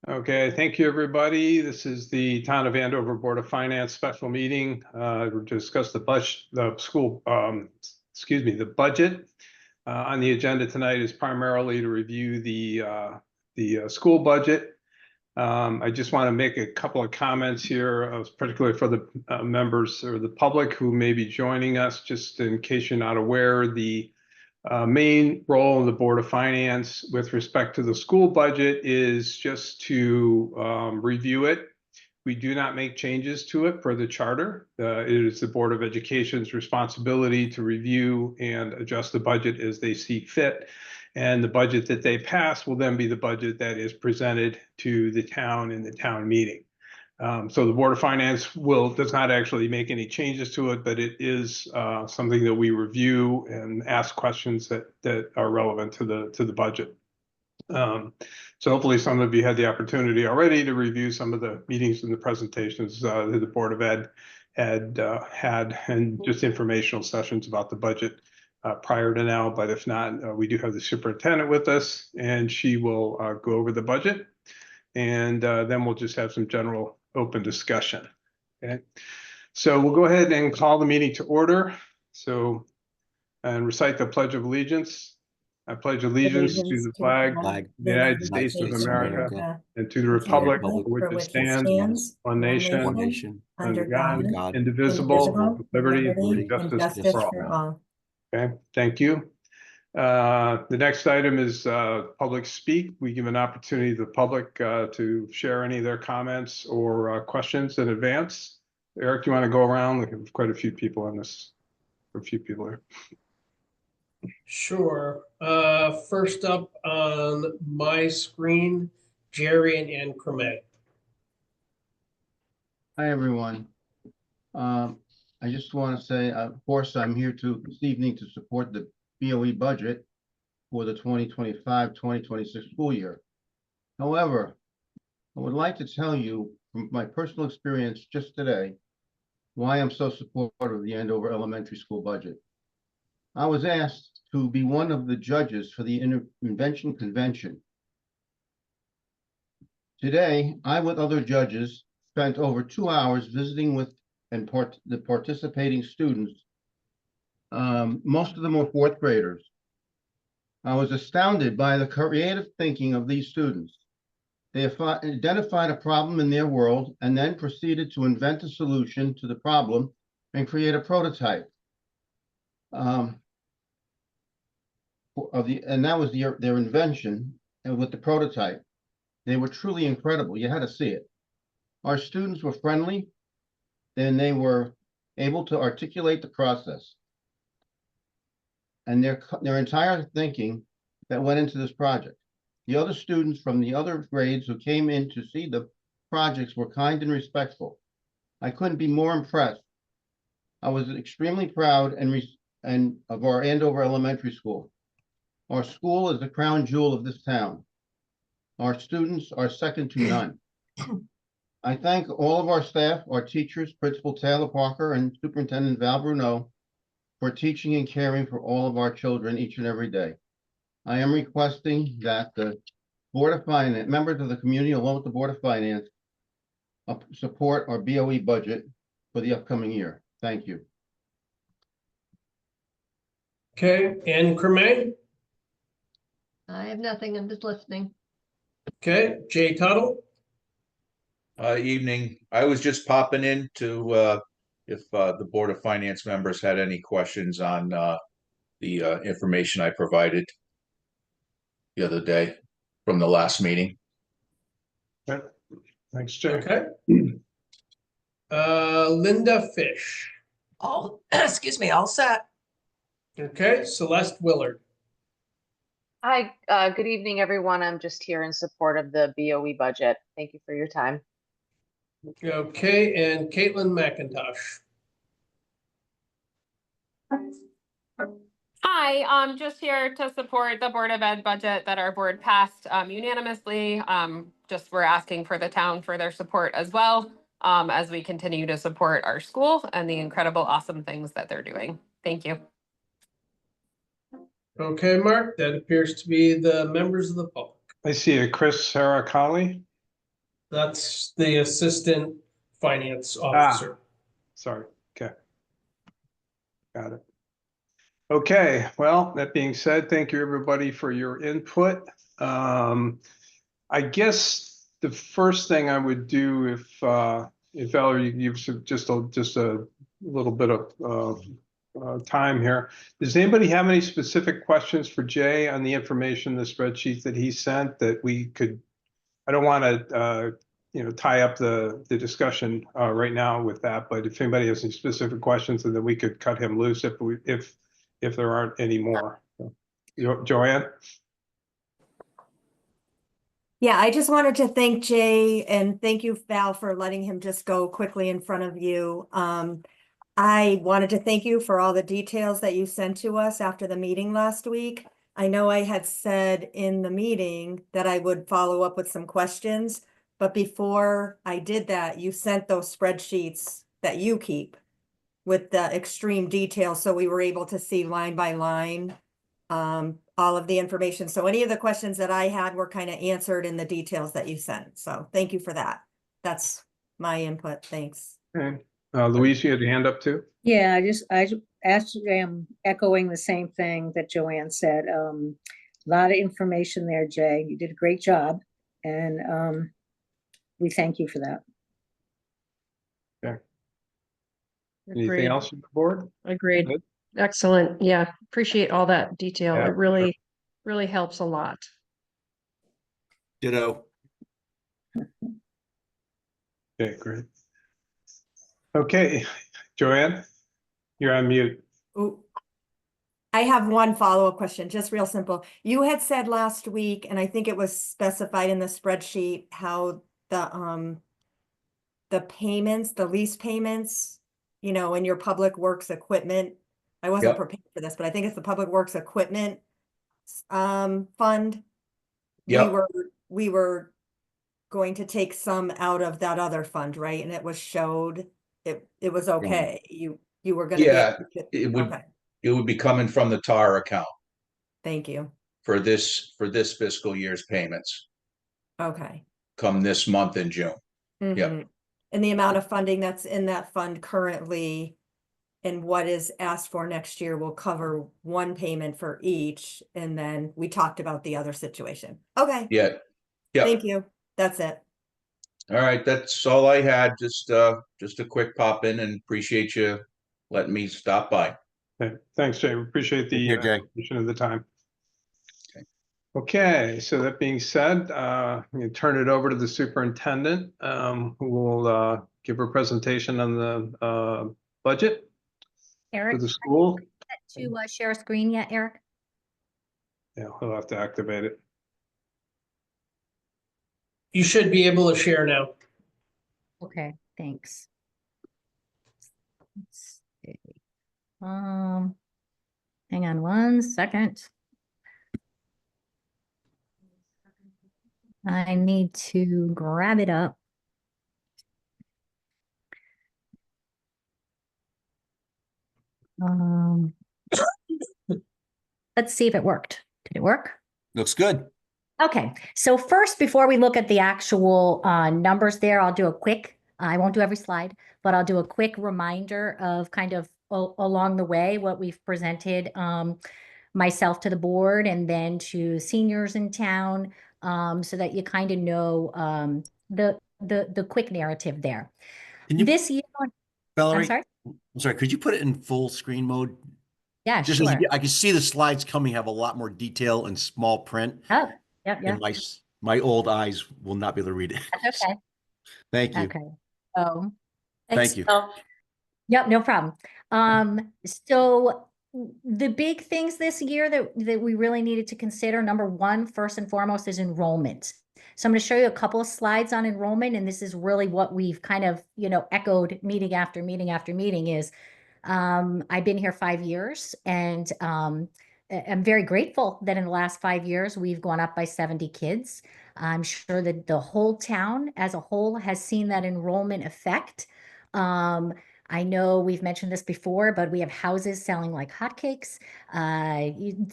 Okay, thank you, everybody. This is the Town of Andover Board of Finance special meeting to discuss the budget, the budget. On the agenda tonight is primarily to review the school budget. I just want to make a couple of comments here, particularly for the members or the public who may be joining us, just in case you're not aware. The main role of the Board of Finance with respect to the school budget is just to review it. We do not make changes to it per the charter. It is the Board of Education's responsibility to review and adjust the budget as they see fit. And the budget that they pass will then be the budget that is presented to the town in the town meeting. So the Board of Finance does not actually make any changes to it, but it is something that we review and ask questions that are relevant to the budget. So hopefully some of you had the opportunity already to review some of the meetings and the presentations that the Board of Ed had and just informational sessions about the budget prior to now. But if not, we do have the superintendent with us, and she will go over the budget, and then we'll just have some general open discussion. Okay, so we'll go ahead and call the meeting to order. So, and recite the Pledge of Allegiance. I pledge allegiance to the flag of the United States of America and to the republic for which it stands, one nation, under God, indivisible, with liberty and justice for all. Okay, thank you. The next item is public speak. We give an opportunity to the public to share any of their comments or questions in advance. Eric, you want to go around? We have quite a few people on this, a few people here. Sure. First up on my screen, Jerry and Ann Cremay. Hi, everyone. I just want to say, of course, I'm here this evening to support the BOE budget for the 2025-2026 school year. However, I would like to tell you from my personal experience just today why I'm so supportive of the Andover Elementary School budget. I was asked to be one of the judges for the Invention Convention. Today, I, with other judges, spent over 2 hours visiting with the participating students. Most of them were fourth graders. I was astounded by the creative thinking of these students. They identified a problem in their world and then proceeded to invent a solution to the problem and create a prototype. And that was their invention, and with the prototype. They were truly incredible. You had to see it. Our students were friendly, and they were able to articulate the process and their entire thinking that went into this project. The other students from the other grades who came in to see the projects were kind and respectful. I couldn't be more impressed. I was extremely proud and of our Andover Elementary School. Our school is the crown jewel of this town. Our students are second to none. I thank all of our staff, our teachers, Principal Taylor Parker and Superintendent Val Bruno, for teaching and caring for all of our children each and every day. I am requesting that the Board of Finance, members of the community, along with the Board of Finance, support our BOE budget for the upcoming year. Thank you. Okay, Ann Cremay. I have nothing. I'm just listening. Okay, Jay Tuttle. Evening. I was just popping in to if the Board of Finance members had any questions on the information I provided the other day from the last meeting. Okay. Thanks, Jay. Okay. Linda Fish. Oh, excuse me, all set. Okay, Celeste Willard. Hi, good evening, everyone. I'm just here in support of the BOE budget. Thank you for your time. Okay, and Caitlin McIntosh. Hi, I'm just here to support the Board of Ed budget that our board passed unanimously. Just we're asking for the town for their support as well, as we continue to support our school and the incredible, awesome things that they're doing. Thank you. Okay, Mark, that appears to be the members of the public. I see a Chris Saracali. That's the assistant finance officer. Sorry, okay. Got it. Okay, well, that being said, thank you everybody for your input. I guess the first thing I would do if Valerie, you've just a little bit of time here. Does anybody have any specific questions for Jay on the information, the spreadsheet that he sent that we could, I don't want to, tie up the discussion right now with that, but if anybody has any specific questions, then we could cut him loose if there aren't any more. Joanne? Yeah, I just wanted to thank Jay and thank you, Val, for letting him just go quickly in front of you. I wanted to thank you for all the details that you sent to us after the meeting last week. I know I had said in the meeting that I would follow up with some questions, but before I did that, you sent those spreadsheets that you keep with the extreme detail, so we were able to see line by line all of the information. So any of the questions that I had were kind of answered in the details that you sent. So thank you for that. That's my input. Thanks. Okay. Louise, you had your hand up too? Yeah, I actually am echoing the same thing that Joanne said. A lot of information there, Jay. You did a great job, and we thank you for that. Okay. Anything Agreed. else on the board? Agreed. Good. Excellent. Yeah, appreciate all that detail. Yeah, It really helps a lot. Ditto. Okay, great. Okay, Joanne, you're on mute. Ooh. I have one follow-up question, just real simple. You had said last week, and I think it was specified in the spreadsheet, how the payments, the lease payments, in your public works equipment. I wasn't Yep. prepared for this, but I think it's the public works equipment fund. Yep. We were going to take some out of that other fund, right? And it was showed it was okay. You were gonna. Yeah, be able to- it Okay, would be coming from the TAR account thank you. for this fiscal year's payments Okay. come this month in June. Yep. Mhm. And the amount of funding that's in that fund currently and what is asked for next year will cover one payment for each. And then we talked about the other situation. Okay, Yeah. Yep. thank you. That's it. All right, that's all I had. Just a quick pop in and appreciate you letting me stop by. Okay, thanks, Jay. We appreciate the Here, Jay. addition of the time. Okay. Okay, so that being said, I'm going to turn it over to the superintendent, who will give her presentation on the budget for Eric, the school. to share a screen yet, Eric? Yeah, he'll have to activate it. You should be able to share now. Okay, thanks. Let's see. Hang on one second. I need to grab it up. Let's see if it worked. Did it work? Looks good. Okay, so first, before we look at the actual numbers there, I'll do a quick, I won't do every slide, but I'll do a quick reminder of kind of along the way what we've presented myself to the board and then to seniors in town so that you kind of know the quick narrative there. This year, Valerie, I'm sorry, could you put it in full screen mode? Yeah, Just sure. I can see the slides coming have a lot more detail and small print. Oh, yeah. And my old eyes will not be able to read it. That's okay. Thank you. Okay. Oh, Thank you. Yep, no problem. So the big things this year that we really needed to consider, number one, first and foremost, is enrollment. So I'm going to show you a couple of slides on enrollment, and this is really what we've kind of, echoed meeting after meeting after meeting is, I've been here 5 years, and I'm very grateful that in the last 5 years, we've gone up by 70 kids. I'm sure that the whole town as a whole has seen that enrollment effect. I know we've mentioned this before, but we have houses selling like hotcakes.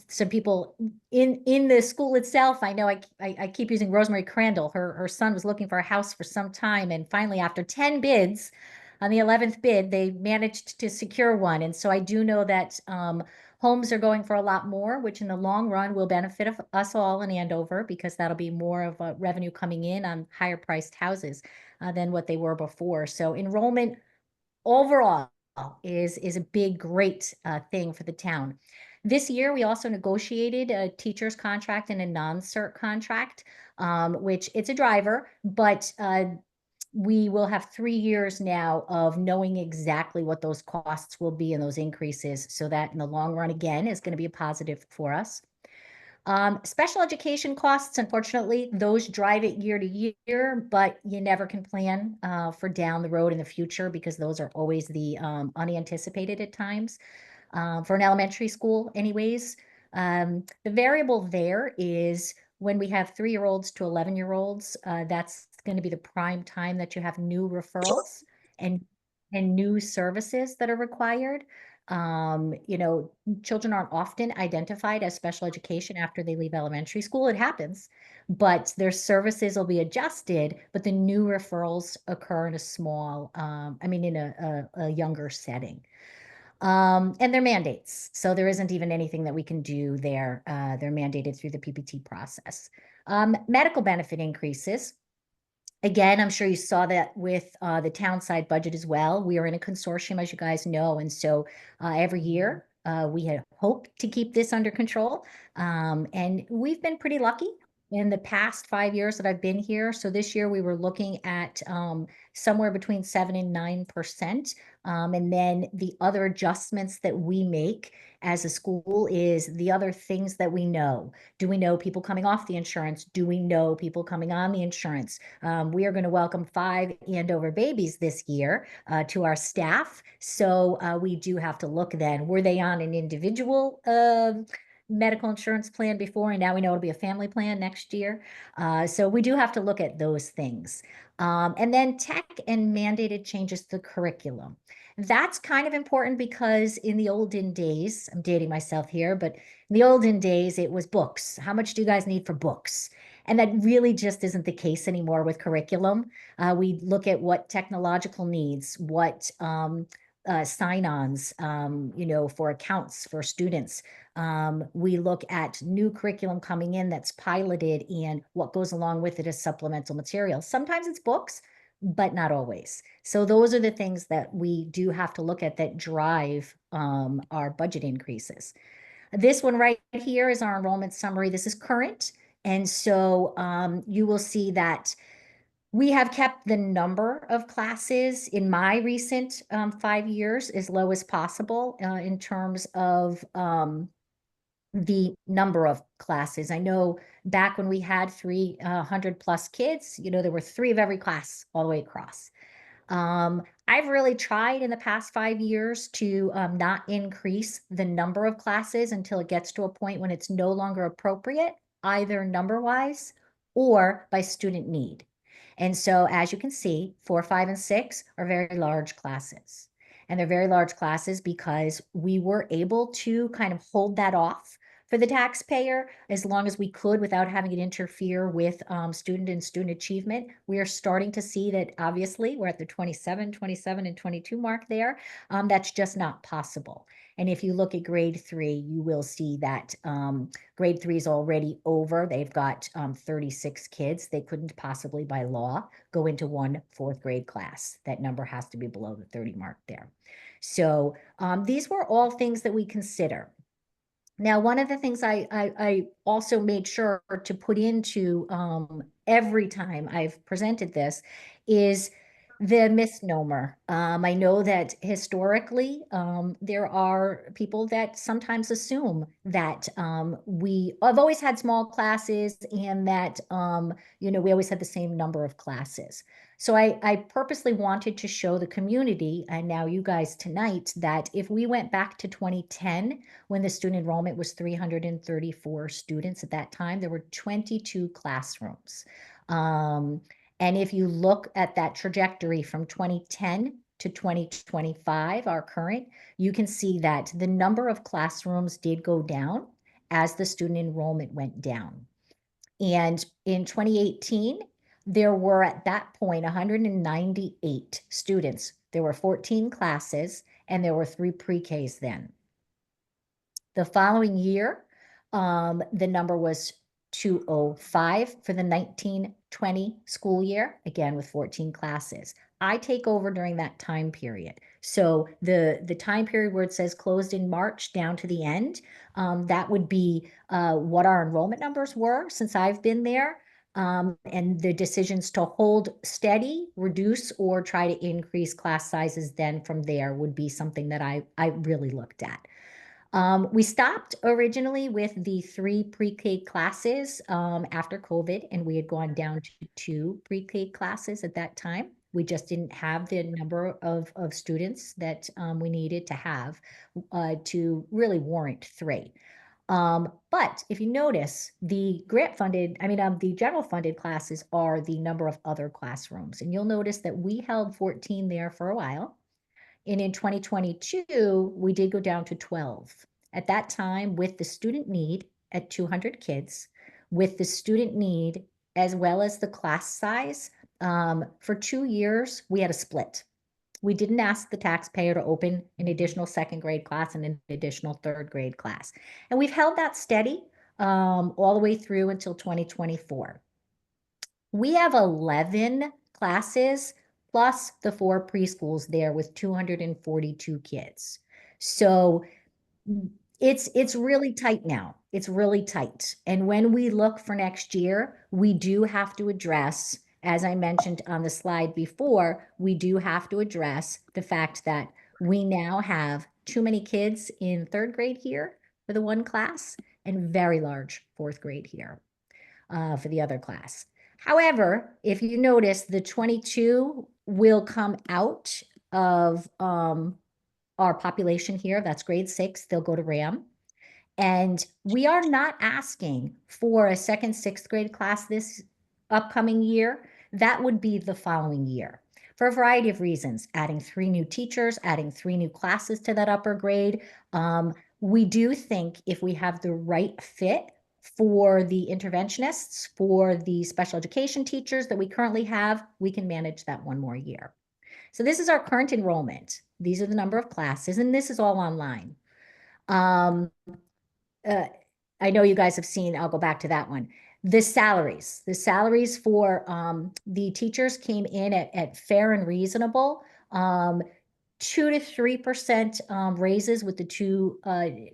Some people in the school itself, I know I keep using Rosemary Crandall. Her son was looking for a house for some time, and finally, after 10 bids, on the 11th bid, they managed to secure one. And so I do know that homes are going for a lot more, which in the long run will benefit us all in Andover, because that'll be more of a revenue coming in on higher priced houses than what they were before. So enrollment overall is a big, great thing for the town. This year, we also negotiated a teacher's contract and a non-cert contract, which it's a driver, but we will have 3 years now of knowing exactly what those costs will be and those increases, so that in the long run, again, is going to be a positive for us. Special education costs, unfortunately, those drive it year to year, but you never can plan for down the road in the future, because those are always the unanticipated at times. For an elementary school anyways, the variable there is when we have 3-year-olds to 11-year-olds, that's going to be the prime time that you have new referrals and new services that are required. You know, children aren't often identified as special education after they leave elementary school. It happens, but their services will be adjusted, but the new referrals occur in a small, in a younger setting. And they're mandates. So there isn't even anything that we can do there. They're mandated through the PPT process. Medical benefit increases. Again, I'm sure you saw that with the town side budget as well. We are in a consortium, as you guys know. And so every year we had hoped to keep this under control. And we've been pretty lucky in the past 5 years that I've been here. So this year we were looking at somewhere between 7 and 9%. And then the other adjustments that we make as a school is the other things that we know. Do we know people coming off the insurance? Do we know people coming on the insurance? We are going to welcome 5 Andover babies this year to our staff. So we do have to look then, were they on an individual medical insurance plan before, and now we know it'll be a family plan next year. So we do have to look at those things. And then tech and mandated changes to the curriculum. That's kind of important because in the olden days, I'm dating myself here, but in the olden days, it was books. How much do you guys need for books? And that really just isn't the case anymore with curriculum. We look at what technological needs, what sign-ons, for accounts for students. We look at new curriculum coming in that's piloted, and what goes along with it as supplemental material. Sometimes it's books, but not always. So those are the things that we do have to look at that drive our budget increases. This one right here is our enrollment summary. This is current. And so you will see that we have kept the number of classes in my recent 5 years as low as possible in terms of the number of classes. I know back when we had 300 plus kids, there were 3 of every class all the way across. I've really tried in the past 5 years to not increase the number of classes until it gets to a point when it's no longer appropriate, either number-wise or by student need. And so, as you can see, 4, 5, and 6 are very large classes. And they're very large classes because we were able to kind of hold that off for the taxpayer as long as we could without having it interfere with student and student achievement. We are starting to see that obviously we're at the 27, and 22 mark there. That's just not possible. And if you look at grade 3, you will see that grade 3 is already over. They've got 36 kids. They couldn't possibly by law go into one 4th grade class. That number has to be below the 30 mark there. So these were all things that we consider. Now, one of the things I also made sure to put into every time I've presented this is the misnomer. I know that historically there are people that sometimes assume that we have always had small classes and that we always had the same number of classes. So I purposely wanted to show the community, and now you guys tonight, that if we went back to 2010, when the student enrollment was 334 students at that time, there were 22 classrooms. And if you look at that trajectory from 2010 to 2025, our current, you can see that the number of classrooms did go down as the student enrollment went down. And in 2018, there were at that point 198 students. There were 14 classes and there were 3 pre-Ks then. The following year, the number was 205 for the 1920 school year, again with 14 classes. I take over during that time period. So the time period where it says closed in March down to the end, that would be what our enrollment numbers were since I've been there. And the decisions to hold steady, reduce, or try to increase class sizes then from there would be something that I really looked at. We stopped originally with the 3 pre-K classes after COVID, and we had gone down to 2 pre-K classes at that time. We just didn't have the number of students that we needed to have to really warrant 3. But if you notice, the the general funded classes are the number of other classrooms. And you'll notice that we held 14 there for a while. And in 2022, we did go down to 12. At that time, with the student need at 200 kids, with the student need as well as the class size, for 2 years, we had a split. We didn't ask the taxpayer to open an additional 2nd grade class and an additional 3rd grade class. And we've held that steady all the way through until 2024. We have 11 classes plus the 4 preschools there with 242 kids. So it's really tight now. It's really tight. And when we look for next year, we do have to address, as I mentioned on the slide before, we do have to address the fact that we now have too many kids in 3rd grade here for the 1 class and very large 4th grade here for the other class. However, if you notice, the 22 will come out of our population here. That's grade 6. They'll go to RAM. And we are not asking for a 2nd, 6th grade class this upcoming year. That would be the following year for a variety of reasons, adding 3 new teachers, adding 3 new classes to that upper grade. We do think if we have the right fit for the interventionists, for the special education teachers that we currently have, we can manage that 1 more year. So this is our current enrollment. These are the number of classes, and this is all online. I know you guys have seen, I'll go back to that one. The salaries for the teachers came in at fair and reasonable. 2 to 3% raises with the 2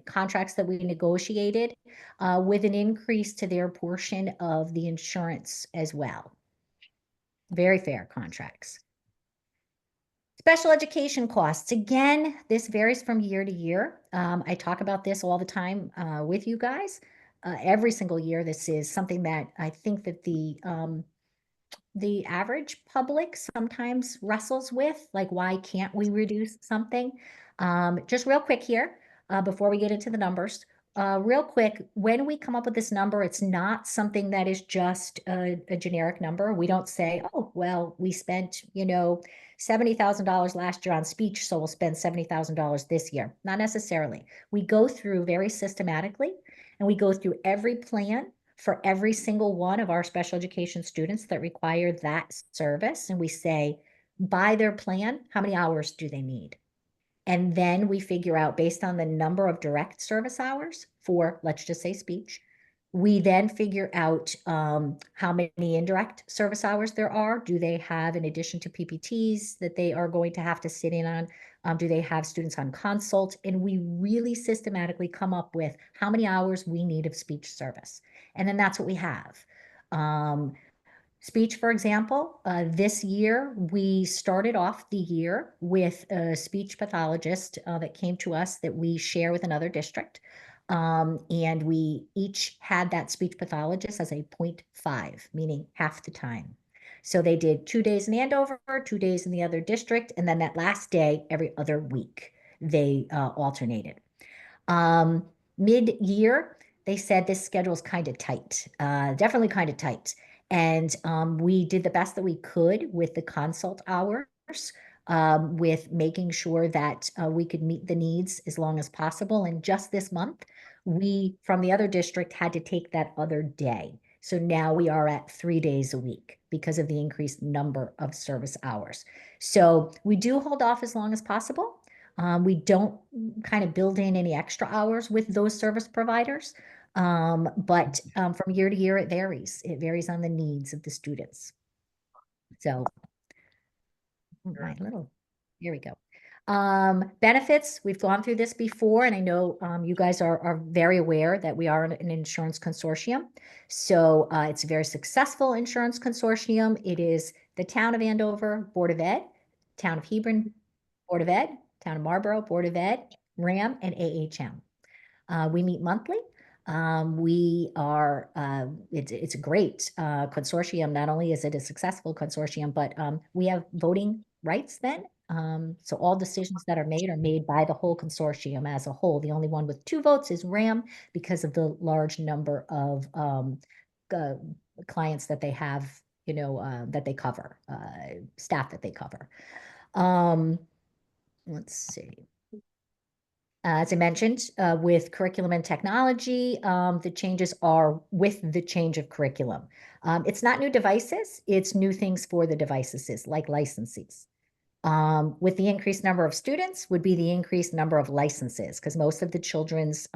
contracts that we negotiated, with an increase to their portion of the insurance as well. Very fair contracts. Special education costs. Again, this varies from year to year. I talk about this all the time with you guys. Every single year, this is something that I think that the average public sometimes wrestles with, like, why can't we reduce something? Just real quick here, before we get into the numbers, real quick, when we come up with this number, it's not something that is just a generic number. We don't say, oh, well, we spent, $70,000 last year on speech, so we'll spend $70,000 this year. Not necessarily. We go through very systematically, and we go through every plan for every single one of our special education students that require that service. And we say, by their plan, how many hours do they need? And then we figure out, based on the number of direct service hours for, let's just say, speech, we then figure out how many indirect service hours there are. Do they have, in addition to PPTs that they are going to have to sit in on, do they have students on consult? And we really systematically come up with how many hours we need of speech service. And then that's what we have. Speech, for example, this year, we started off the year with a speech pathologist that came to us that we share with another district. And we each had that speech pathologist as a 0.5, meaning half the time. So they did 2 days in Andover, 2 days in the other district, and then that last day, every other week, they alternated. Mid-year, they said this schedule is kind of tight, definitely kind of tight. And we did the best that we could with the consult hours. with making sure that we could meet the needs as long as possible. And just this month, we, from the other district, had to take that other day. So now we are at 3 days a week because of the increased number of service hours. So we do hold off as long as possible. We don't kind of build in any extra hours with those service providers. But from year to year, it varies. It varies on the needs of the students. So, here we go. Benefits, we've gone through this before, and I know you guys are very aware that we are an insurance consortium. So it's a very successful insurance consortium. It is the Town of Andover Board of Ed, Town of Hebron Board of Ed, Town of Marlborough Board of Ed, RAM, and AHM. We meet monthly. We are, it's a great consortium. Not only is it a successful consortium, but we have voting rights then. So all decisions that are made by the whole consortium as a whole. The only one with 2 votes is RAM because of the large number of clients that they have, that they cover, staff that they cover. Let's see. As I mentioned, with curriculum and technology, the changes are with the change of curriculum. It's not new devices, it's new things for the devices, like licenses. With the increased number of students would be the increased number of licenses, because most of the children's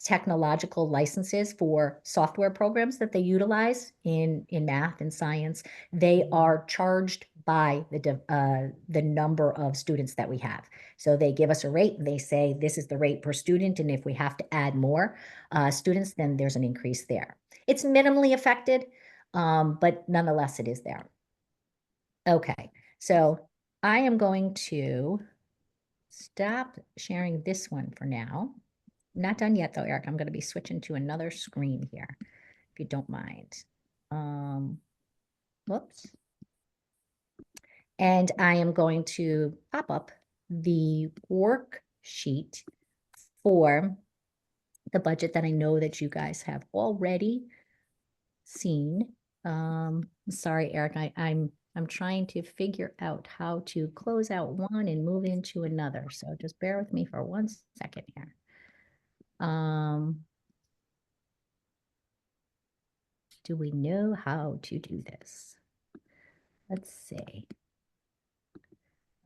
technological licenses for software programs that they utilize in math and science, they are charged by the number of students that we have. So they give us a rate and they say, this is the rate per student. And if we have to add more students, then there's an increase there. It's minimally affected, but nonetheless, it is there. Okay, so I am going to stop sharing this one for now. Not done yet though, Eric. I'm going to be switching to another screen here, if you don't mind. Whoops. And I am going to pop up the worksheet for the budget that I know that you guys have already seen. Sorry, Eric, I'm trying to figure out how to close out one and move into another. So just bear with me for 1 second here. Do we know how to do this? Let's see.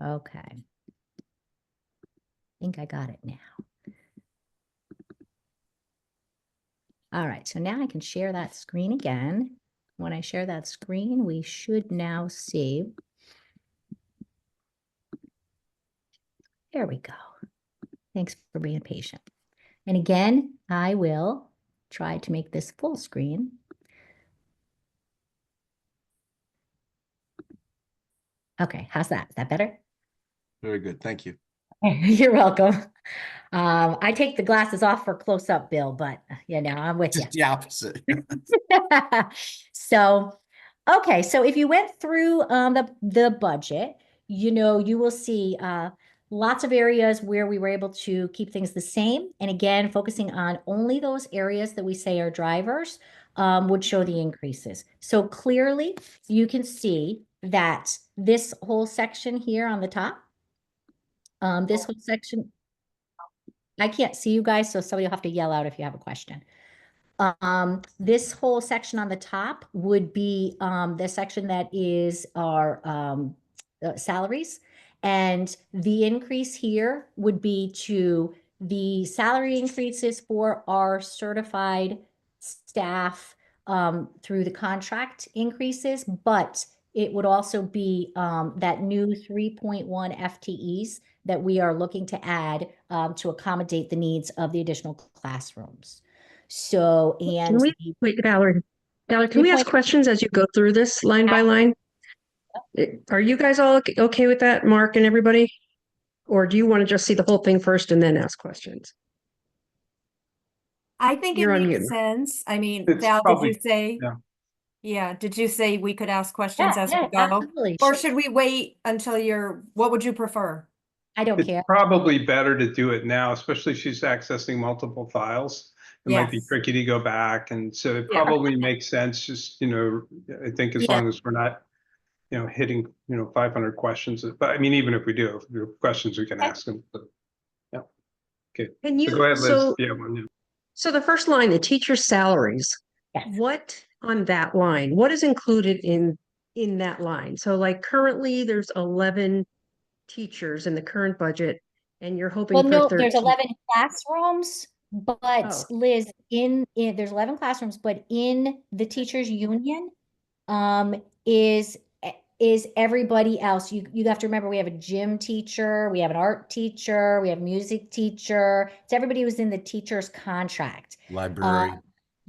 Okay. I think I got it now. All right, so now I can share that screen again. When I share that screen, we should now see. There we go. Thanks for being patient. And again, I will try to make this full screen. Okay, how's that? Is that better? Very good. Thank you. You're welcome. I take the glasses off for close up, Bill, but I'm with you. Just the opposite. So, okay. So if you went through the budget, you will see lots of areas where we were able to keep things the same. And again, focusing on only those areas that we say are drivers would show the increases. So clearly you can see that this whole section here on the top, this whole section, I can't see you guys, so somebody will have to yell out if you have a question. This whole section on the top would be the section that is our salaries. And the increase here would be to the salary increases for our certified staff through the contract increases, but it would also be that new 3.1 FTEs that we are looking to add to accommodate the needs of the additional classrooms. So, and wait, Valerie, can we ask questions as you go through this line by line? Are you guys all okay with that, Mark and everybody? Or do you want to just see the whole thing first and then ask questions? I think You're it on makes mute. sense. I mean, It's Val, probably- did you say? Yeah, did you say we could ask questions as we go? absolutely. Or Sure. should we wait until what would you prefer? I don't It's care. probably better to do it now, especially if she's accessing multiple files. It might be Yes. tricky to go back. And so it Yeah. probably makes sense, just, I think as Yeah. long as we're not hitting, 500 questions. But I mean, even if we do, if there are questions, we can ask them. But, yeah. Okay. Can So go ahead, Liz. so Yeah, one, yeah. so the first line, the teacher salaries, Yes. what on that line, what is included in that line? So like currently there's 11 teachers in the current budget and you're hoping Well, for no, 13. there's 11 classrooms, but Oh. Liz, there's 11 classrooms, but in the teachers union, is everybody else. You have to remember, we have a gym teacher, we have an art teacher, we have music teacher. It's everybody who's in the teacher's contract. Library.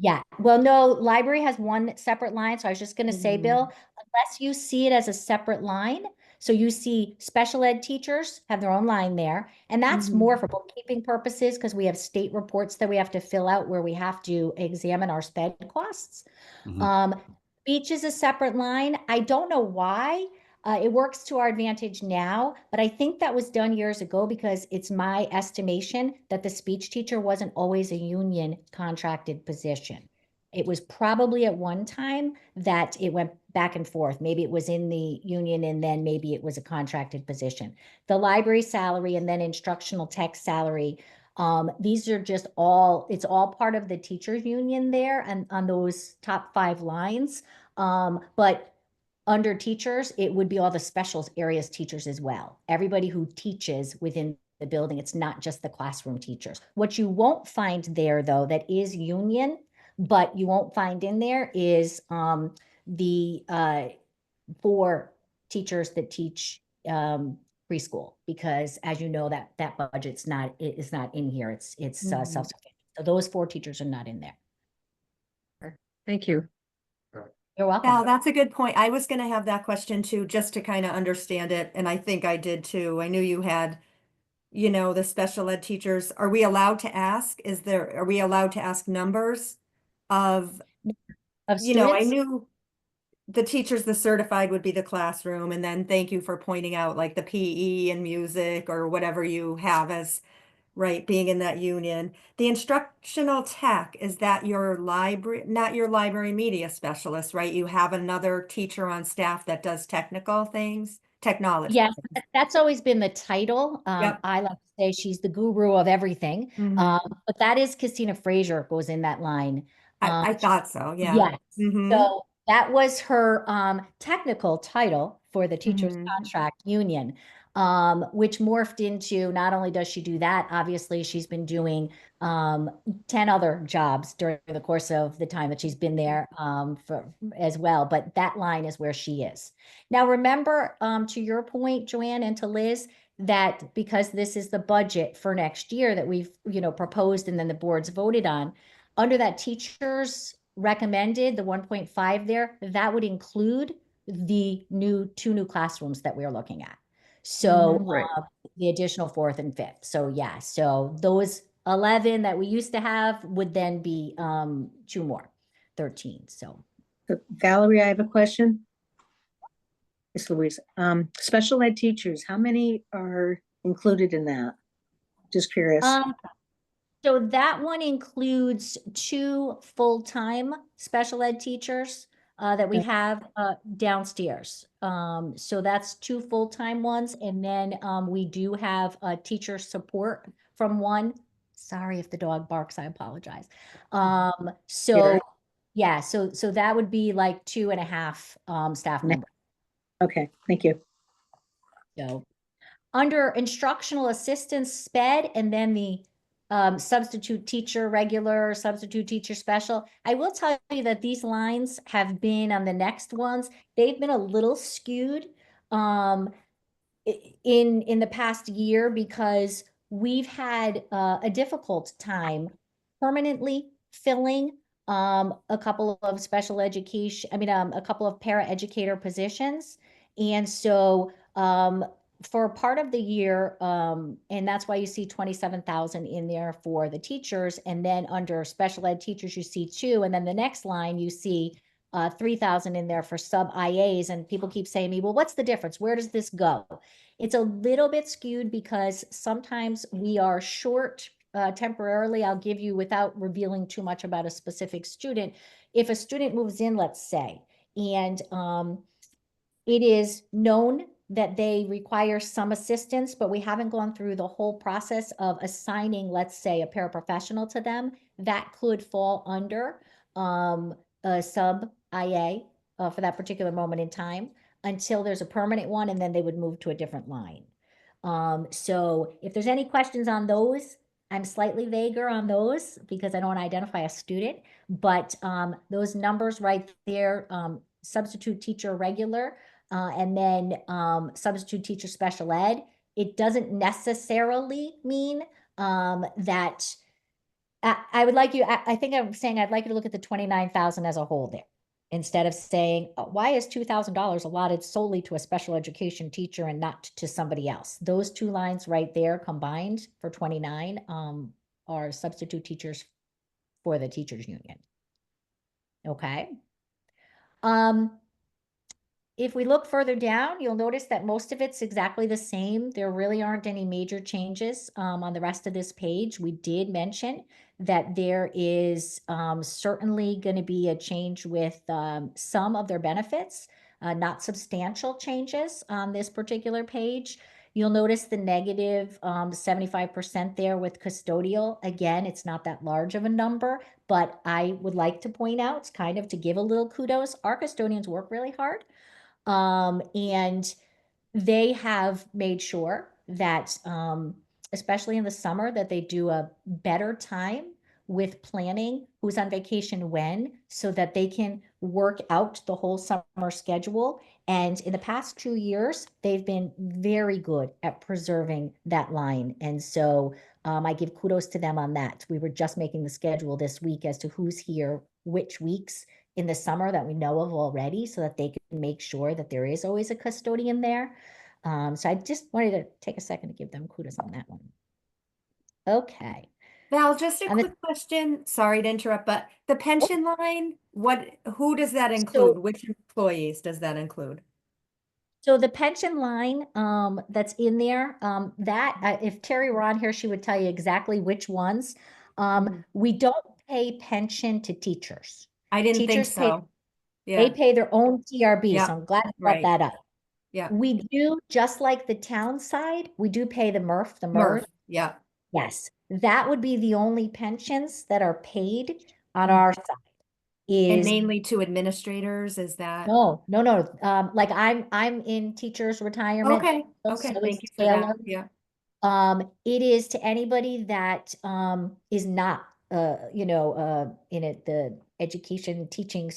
Yeah, well, no, library has one separate line. So I was just going to say, Bill, unless you see it as a separate line. So you see special ed teachers have their own line there. And that's more for bookkeeping purposes because we have state reports that we have to fill out where we have to examine our sped costs. Speech is a separate line. I don't know why. It works to our advantage now, but I think that was done years ago because it's my estimation that the speech teacher wasn't always a union contracted position. It was probably at one time that it went back and forth. Maybe it was in the union and then maybe it was a contracted position. The library salary and then instructional tech salary, these are just it's all part of the teachers union there and on those top 5 lines. But under teachers, it would be all the special areas teachers as well. Everybody who teaches within the building, it's not just the classroom teachers. What you won't find there though, that is union, but you won't find in there is the 4 teachers that teach preschool, because as you know, that budget's not in here. It's self-sufficient. So those 4 teachers are not in there. Thank you. You're welcome. Val, that's a good point. I was going to have that question too, just to kind of understand it. And I think I did too. I knew you had, the special ed teachers. Are we allowed to ask? Are we allowed to ask numbers of I students? knew the teachers, the certified would be the classroom. And then thank you for pointing out like the PE and music or whatever you have as, right, being in that union. The instructional tech, is that your library, not your library media specialist, right? You have another teacher on staff that does technical things, technology. Yes, that's always been the title. Yep. I like to say she's the guru of everything. But that is Christina Frazier goes in that line. I thought so, yeah. Yes. Mhm. So that was her technical title for the teachers contract union, which morphed into, not only does she do that, obviously she's been doing 10 other jobs during the course of the time that she's been there as well. But that line is where she is. Now, remember, to your point, Joanne, and to Liz, that because this is the budget for next year that we've, proposed and then the board's voted on, under that teachers recommended, the 1.5 there, that would include the 2 new classrooms that we're looking at. So the additional 4th and 5th. So yeah, so those 11 that we used to have would then be 2 more, 13. So Valerie, I have a question. It's Louise. Special ed teachers, how many are included in that? Just curious. So that one includes 2 full-time special ed teachers that we have downstairs. So that's 2 full-time ones. And then we do have teacher support from one. Sorry if the dog barks, I apologize. So yeah, so that would be like 2.5 staff members. Okay, thank you. So under instructional assistance sped and then the substitute teacher regular, substitute teacher special, I will tell you that these lines have been on the next ones, they've been a little skewed in the past year because we've had a difficult time permanently filling a couple of special education, a couple of para-educator positions. And so for part of the year, and that's why you see 27,000 in there for the teachers. And then under special ed teachers, you see 2. And then the next line, you see 3,000 in there for sub IAs. And people keep saying to me, well, what's the difference? Where does this go? It's a little bit skewed because sometimes we are short temporarily. I'll give you, without revealing too much about a specific student, if a student moves in, let's say, and It is known that they require some assistance, but we haven't gone through the whole process of assigning, let's say, a paraprofessional to them. That could fall under a sub IA for that particular moment in time until there's a permanent one, and then they would move to a different line. So if there's any questions on those, I'm slightly vaguer on those because I don't want to identify a student, but those numbers right there, substitute teacher regular, and then substitute teacher special ed, it doesn't necessarily mean that I would like you, I think I'm saying I'd like you to look at the 29,000 as a whole there. Instead of saying, why is $2,000 allotted solely to a special education teacher and not to somebody else? Those two lines right there combined for 29 are substitute teachers for the teachers union. Okay. If we look further down, you'll notice that most of it's exactly the same. There really aren't any major changes on the rest of this page. We did mention that there is certainly going to be a change with some of their benefits, not substantial changes on this particular page. You'll notice the negative 75% there with custodial. Again, it's not that large of a number, but I would like to point out, kind of to give a little kudos, our custodians work really hard. And they have made sure that, especially in the summer, that they do a better time with planning who's on vacation when, so that they can work out the whole summer schedule. And in the past 2 years, they've been very good at preserving that line. And so I give kudos to them on that. We were just making the schedule this week as to who's here, which weeks in the summer that we know of already, so that they can make sure that there is always a custodian there. So I just wanted to take a second to give them kudos on that one. Okay. Val, just a And the- quick question. Sorry to interrupt, but the pension line, who does that So- include? Which employees does that include? So the pension line that's in there, if Terry were on here, she would tell you exactly which ones. We don't pay pension to teachers. I didn't think Teachers pay- so. They Yeah, pay their own TRB, Yeah, so I'm glad you brought right. that up. yeah. We do, just like the town side, we do pay the MRF, the MERS. Murph, yeah. Yes, that would be the only pensions that are paid on our side. And Is mainly to administrators, is that? no. Like I'm in teachers retirement. Okay, so okay, is thank you for that. Taylor. Yeah. It is to anybody that is not in the education teaching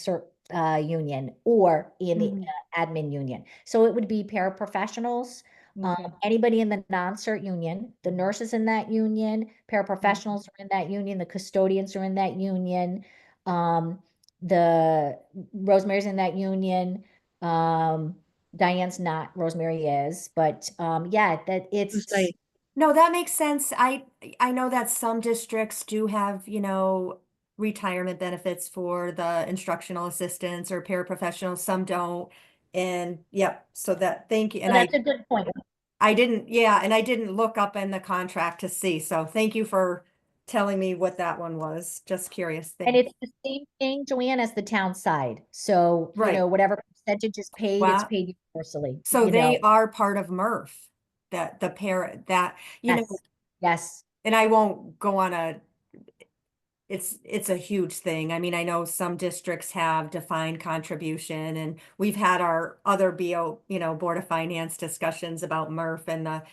union or in the admin union. So it would be paraprofessionals, Okay. anybody in the non-cert union, the nurses in that union, paraprofessionals are in that union, the custodians are in that union, the Rosemary's in that union. Diane's not, Rosemary is, but yeah, that it's Right. No, that makes sense. I know that some districts do have, retirement benefits for the instructional assistants or paraprofessionals, some don't. And yep, so thank you. so And that's a good point. I didn't look up in the contract to see. So thank you for telling me what that one was. Just curious. And it's the same thing, Joanne, as the town side. So, Right. whatever percentage is paid, it's Wow. paid universally. So you they know. are part of MRF, the parent that, Yes. Yes. and I won't go on it's a huge thing. I mean, I know some districts have defined contribution, and we've had our other Board of Finance discussions about MRF and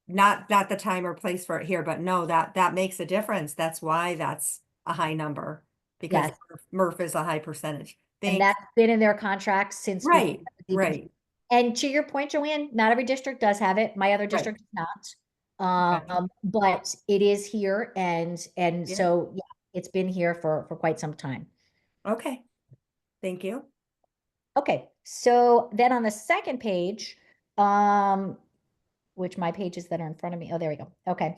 not the time or place for it here, but no, that makes a difference. That's why that's a high number, because Yes. MRF is a high percentage. And that's been in their contracts since. Right, right. And to your point, Joanne, not every district does have it. My other district does not. But it is here, and so yeah, it's been here for quite some time. Okay, thank you. Okay, so then on the second page, which my pages that are in front of me, oh, there we go. Okay.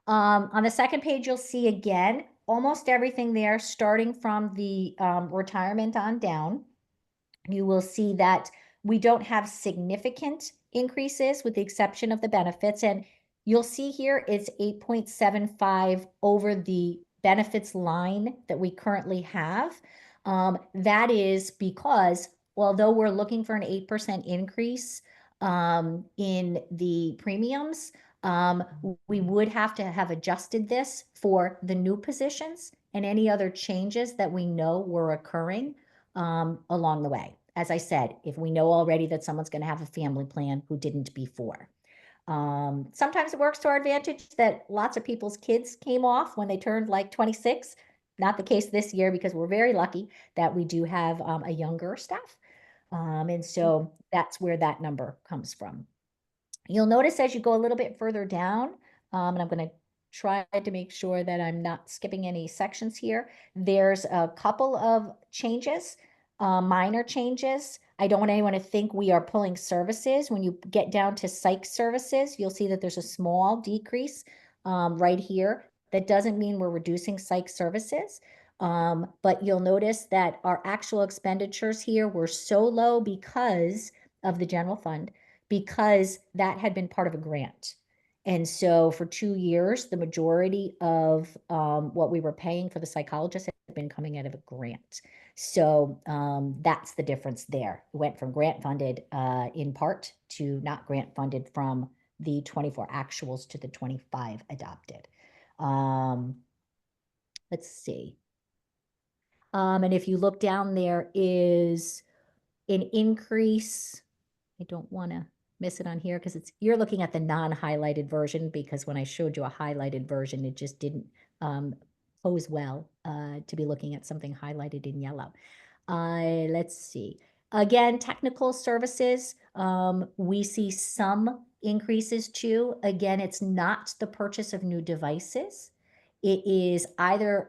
On the second page, you'll see again, almost everything there, starting from the retirement on down. You will see that we don't have significant increases with the exception of the benefits. And you'll see here it's 8.75 over the benefits line that we currently have. That is because although we're looking for an 8% increase in the premiums, we would have to have adjusted this for the new positions and any other changes that we know were occurring along the way. As I said, if we know already that someone's going to have a family plan who didn't before. Sometimes it works to our advantage that lots of people's kids came off when they turned like 26. Not the case this year because we're very lucky that we do have a younger staff. And so that's where that number comes from. You'll notice as you go a little bit further down, and I'm going to try to make sure that I'm not skipping any sections here. There's a couple of changes, minor changes. I don't want anyone to think we are pulling services. When you get down to psych services, you'll see that there's a small decrease right here. That doesn't mean we're reducing psych services. But you'll notice that our actual expenditures here were so low because of the general fund, because that had been part of a grant. And so for 2 years, the majority of what we were paying for the psychologist had been coming out of a grant. So that's the difference there. It went from grant funded in part to not grant funded from the 24 actuals to the 25 adopted. Let's see. And if you look down, there is an increase. I don't want to miss it on here because you're looking at the non-highlighted version, because when I showed you a highlighted version, it just didn't pose well to be looking at something highlighted in yellow. Let's see. Again, technical services, we see some increases too. Again, it's not the purchase of new devices. It is either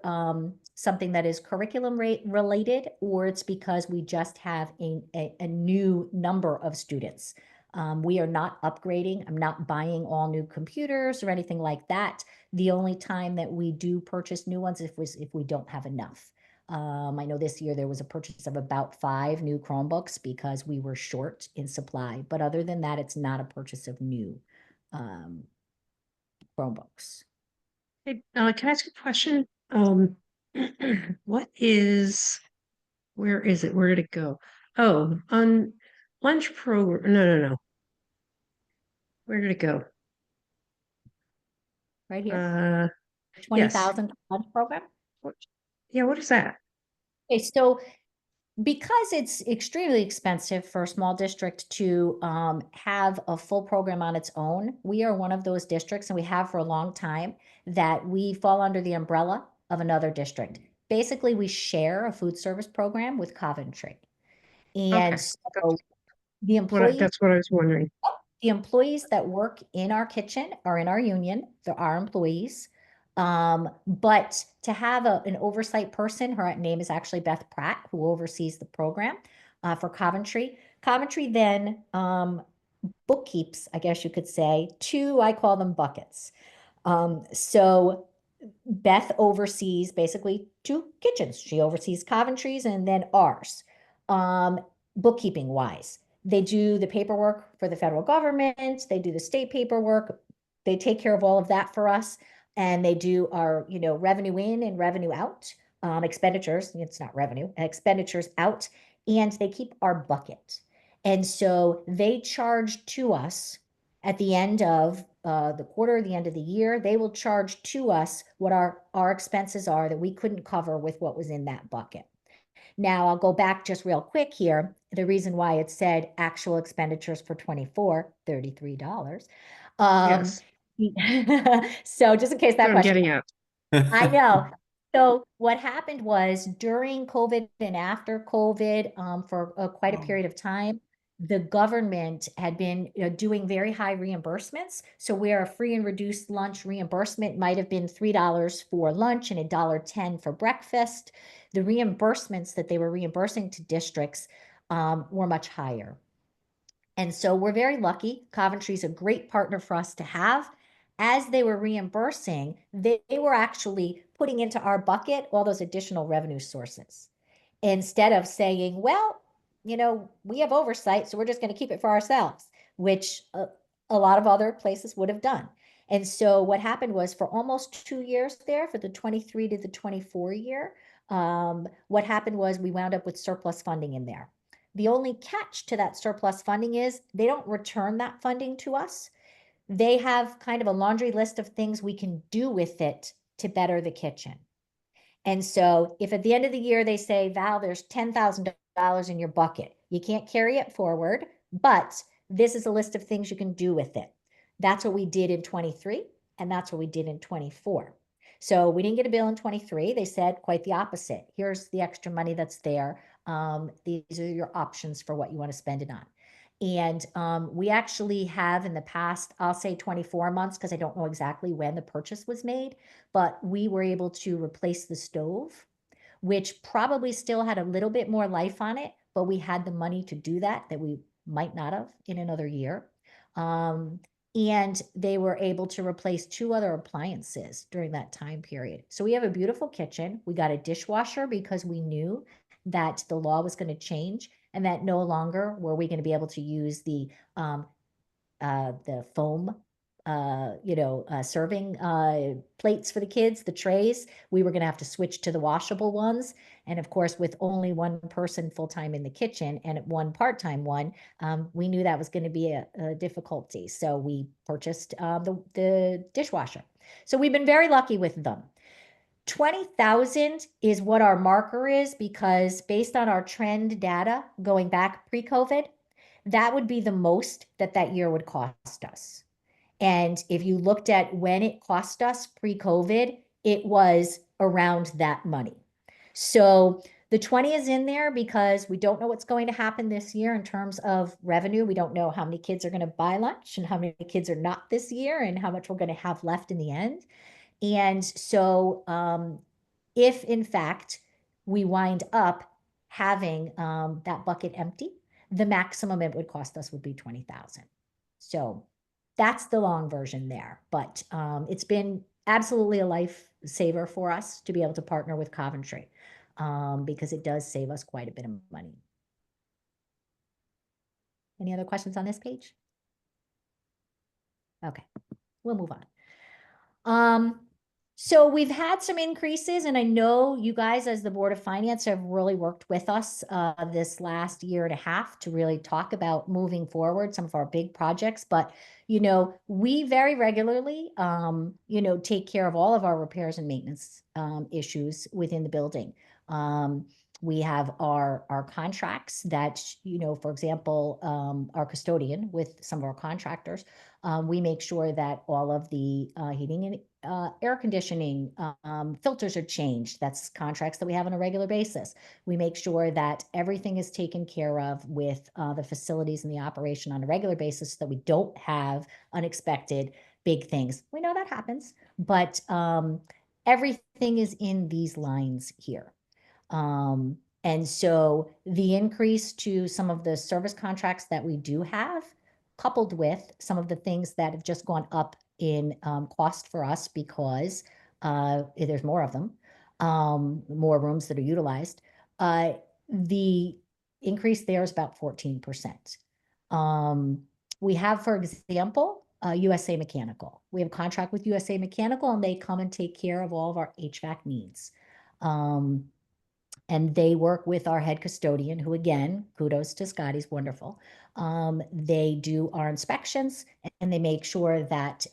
something that is curriculum related, or it's because we just have a new number of students. We are not upgrading. I'm not buying all new computers or anything like that. The only time that we do purchase new ones is if we don't have enough. I know this year there was a purchase of about 5 new Chromebooks because we were short in supply. But other than that, it's not a purchase of new Chromebooks. Hey, can I ask a question? Where is it? Where did it go? Oh, on lunch program. No. Where did it go? Right here. 20,000 lunch program. Yeah, what is that? Okay, so because it's extremely expensive for a small district to have a full program on its own, we are one of those districts, and we have for a long time, that we fall under the umbrella of another district. Basically, we share a food service program with Coventry. And so the employees, that's what I was wondering. The employees that work in our kitchen are in our union. They're our employees. But to have an oversight person, her name is actually Beth Pratt, who oversees the program for Coventry. Coventry then bookkeeps, I guess you could say, 2, I call them buckets. So Beth oversees basically 2 kitchens. She oversees Coventry's and then ours, bookkeeping wise. They do the paperwork for the federal government. They do the state paperwork. They take care of all of that for us. And they do our, revenue in and revenue out, expenditures. It's not revenue, expenditures out, and they keep our bucket. And so they charge to us at the end of the quarter, the end of the year. They will charge to us what our expenses are that we couldn't cover with what was in that bucket. Now, I'll go back just real quick here. The reason why it said actual expenditures for 24, $33. Yes. So just in case that I'm question. getting out. I know. So what happened was during COVID and after COVID, for quite a period of time, the government had been doing very high reimbursements. So where a free and reduced lunch reimbursement might have been $3 for lunch and $1.10 for breakfast, the reimbursements that they were reimbursing to districts were much higher. And so we're very lucky. Coventry's a great partner for us to have. As they were reimbursing, they were actually putting into our bucket all those additional revenue sources. Instead of saying, well, we have oversight, so we're just going to keep it for ourselves, which a lot of other places would have done. And so what happened was for almost 2 years there, for the 23 to the 24 year, what happened was we wound up with surplus funding in there. The only catch to that surplus funding is they don't return that funding to us. They have kind of a laundry list of things we can do with it to better the kitchen. And so if at the end of the year they say, Val, there's $10,000 in your bucket, you can't carry it forward, but this is a list of things you can do with it. That's what we did in 23, and that's what we did in 24. So we didn't get a bill in 23. They said quite the opposite. Here's the extra money that's there. These are your options for what you want to spend it on. And we actually have in the past, I'll say 24 months, because I don't know exactly when the purchase was made, but we were able to replace the stove, which probably still had a little bit more life on it, but we had the money to do that we might not have in another year. And they were able to replace 2 other appliances during that time period. So we have a beautiful kitchen. We got a dishwasher because we knew that the law was going to change and that no longer were we going to be able to use the foam, serving plates for the kids, the trays. We were going to have to switch to the washable ones. And of course, with only one person full-time in the kitchen and one part-time one, we knew that was going to be a difficulty. So we purchased the dishwasher. So we've been very lucky with them. 20,000 is what our marker is, because based on our trend data going back pre-COVID, that would be the most that year would cost us. And if you looked at when it cost us pre-COVID, it was around that money. So the 20 is in there because we don't know what's going to happen this year in terms of revenue. We don't know how many kids are going to buy lunch and how many kids are not this year and how much we're going to have left in the end. And so if in fact we wind up having that bucket empty, the maximum it would cost us would be 20,000. So that's the long version there, but it's been absolutely a lifesaver for us to be able to partner with Coventry because it does save us quite a bit of money. Any other questions on this page? Okay, we'll move on. So we've had some increases, and I know you guys as the Board of Finance have really worked with us this last year and a half to really talk about moving forward some of our big projects. But, we very regularly, take care of all of our repairs and maintenance issues within the building. We have our contracts that, for example, our custodian with some of our contractors, we make sure that all of the heating and air conditioning filters are changed. That's contracts that we have on a regular basis. We make sure that everything is taken care of with the facilities and the operation on a regular basis so that we don't have unexpected big things. We know that happens, but everything is in these lines here. And so the increase to some of the service contracts that we do have, coupled with some of the things that have just gone up in cost for us because there's more of them, more rooms that are utilized, the increase there is about 14%. We have, for example, USA Mechanical. We have a contract with USA Mechanical, and they come and take care of all of our HVAC needs. And they work with our head custodian, who, again, kudos to Scott, he's wonderful. They do our inspections, and they make sure that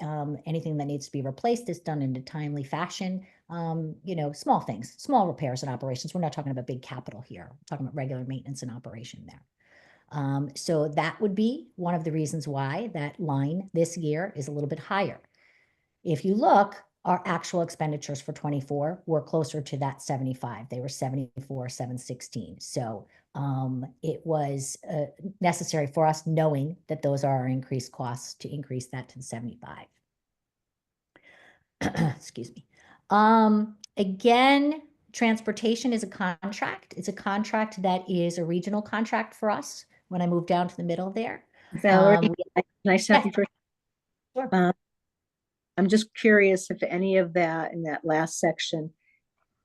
anything that needs to be replaced is done in a timely fashion. Small things, small repairs and operations. We're not talking about big capital here. We're talking about regular maintenance and operation there. So that would be one of the reasons why that line this year is a little bit higher. If you look, our actual expenditures for 24 were closer to that 75. They were 74,716. So it was necessary for us, knowing that those are our increased costs, to increase that to the 75. Excuse me. Again, transportation is a contract. It's a contract that is a regional contract for us. When I move down to the middle there, Valerie, nice to have you first. Sure. I'm just curious if any of that in that last section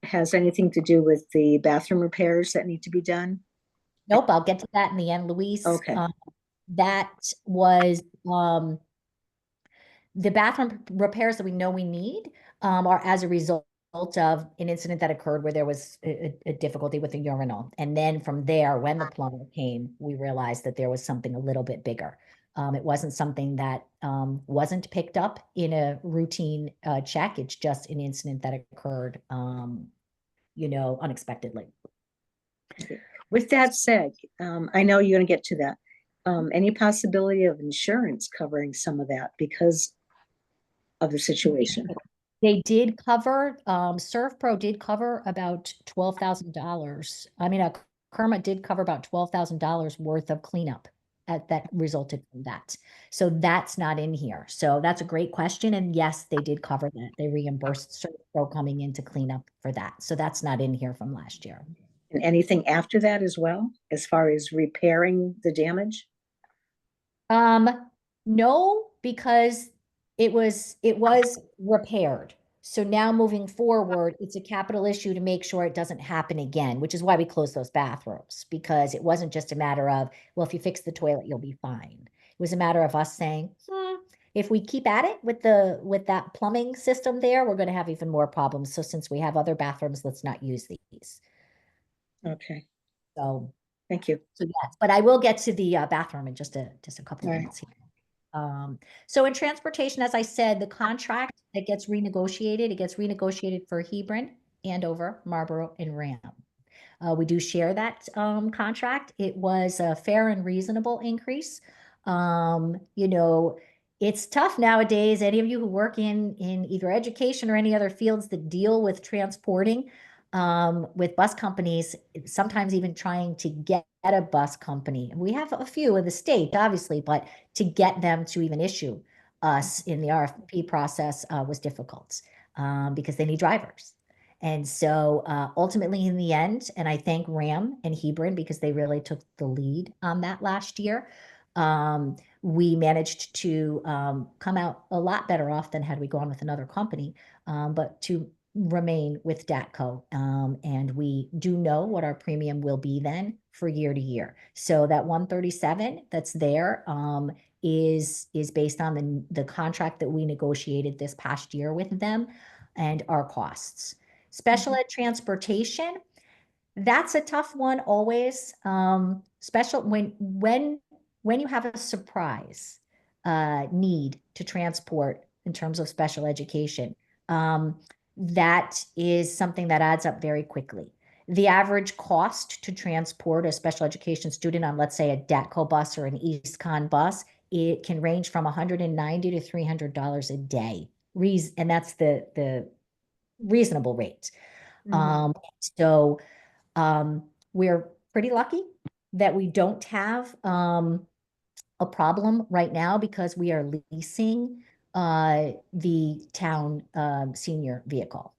has anything to do with the bathroom repairs that need to be done. Nope, I'll get to that in the end, Louise. Okay. That was the bathroom repairs that we know we need are as a result of an incident that occurred where there was a difficulty with a urinal. And then from there, when the plumber came, we realized that there was something a little bit bigger. It wasn't something that wasn't picked up in a routine check. It's just an incident that occurred, unexpectedly. With that said, I know you're gonna get to that. Any possibility of insurance covering some of that because of the situation? They did cover, ServPro did cover about $12,000. I mean, Kerma did cover about $12,000 worth of cleanup that resulted from that. So that's not in here. So that's a great question. And yes, they did cover that. They reimbursed ServPro coming in to clean up for that. So that's not in here from last year. And anything after that as well, as far as repairing the damage? No, because it was repaired. So now moving forward, it's a capital issue to make sure it doesn't happen again, which is why we closed those bathrooms, because it wasn't just a matter of, well, if you fix the toilet, you'll be fine. It was a matter of us saying, if we keep at it with that plumbing system there, we're going to have even more problems. So since we have other bathrooms, let's not use these. Okay, So thank you. so yes, but I will get to the bathroom in just a couple of All right. minutes here. So in transportation, as I said, the contract that gets renegotiated, it gets renegotiated for Hebron, Andover, Marlboro, and Ram. We do share that contract. It was a fair and reasonable increase. It's tough nowadays. Any of you who work in either education or any other fields that deal with transporting with bus companies, sometimes even trying to get a bus company. We have a few in the state, obviously, but to get them to even issue us in the RFP process was difficult because they need drivers. And so ultimately in the end, and I thank Ram and Hebron because they really took the lead on that last year, we managed to come out a lot better off than had we gone with another company, but to remain with DATCO. And we do know what our premium will be then for year to year. So that 137 that's there is based on the contract that we negotiated this past year with them and our costs. Special ed transportation, that's a tough one always. Special when you have a surprise need to transport in terms of special education, that is something that adds up very quickly. The average cost to transport a special education student on, let's say, a DATCO bus or an EastCon bus, it can range from $190 to $300 a day. And that's the reasonable rate. So we're pretty lucky that we don't have a problem right now because we are leasing the town senior vehicle.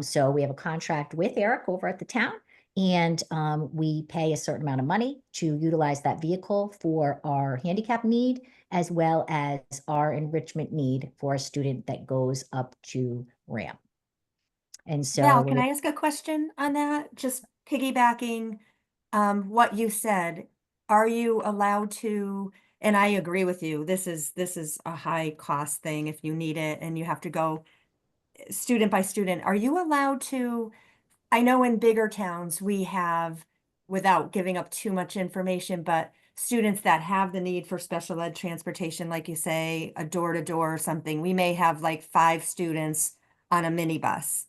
So we have a contract with Eric over at the town, and we pay a certain amount of money to utilize that vehicle for our handicap need, as well as our enrichment need for a student that goes up to Ram. And so Val, can I ask a question on that? Just piggybacking what you said. Are you allowed to, and I agree with you, this is a high cost thing if you need it and you have to go student by student. Are you allowed to, I know in bigger towns we have, without giving up too much information, but students that have the need for special ed transportation, like you say, a door-to-door or something, we may have like 5 students on a minibus.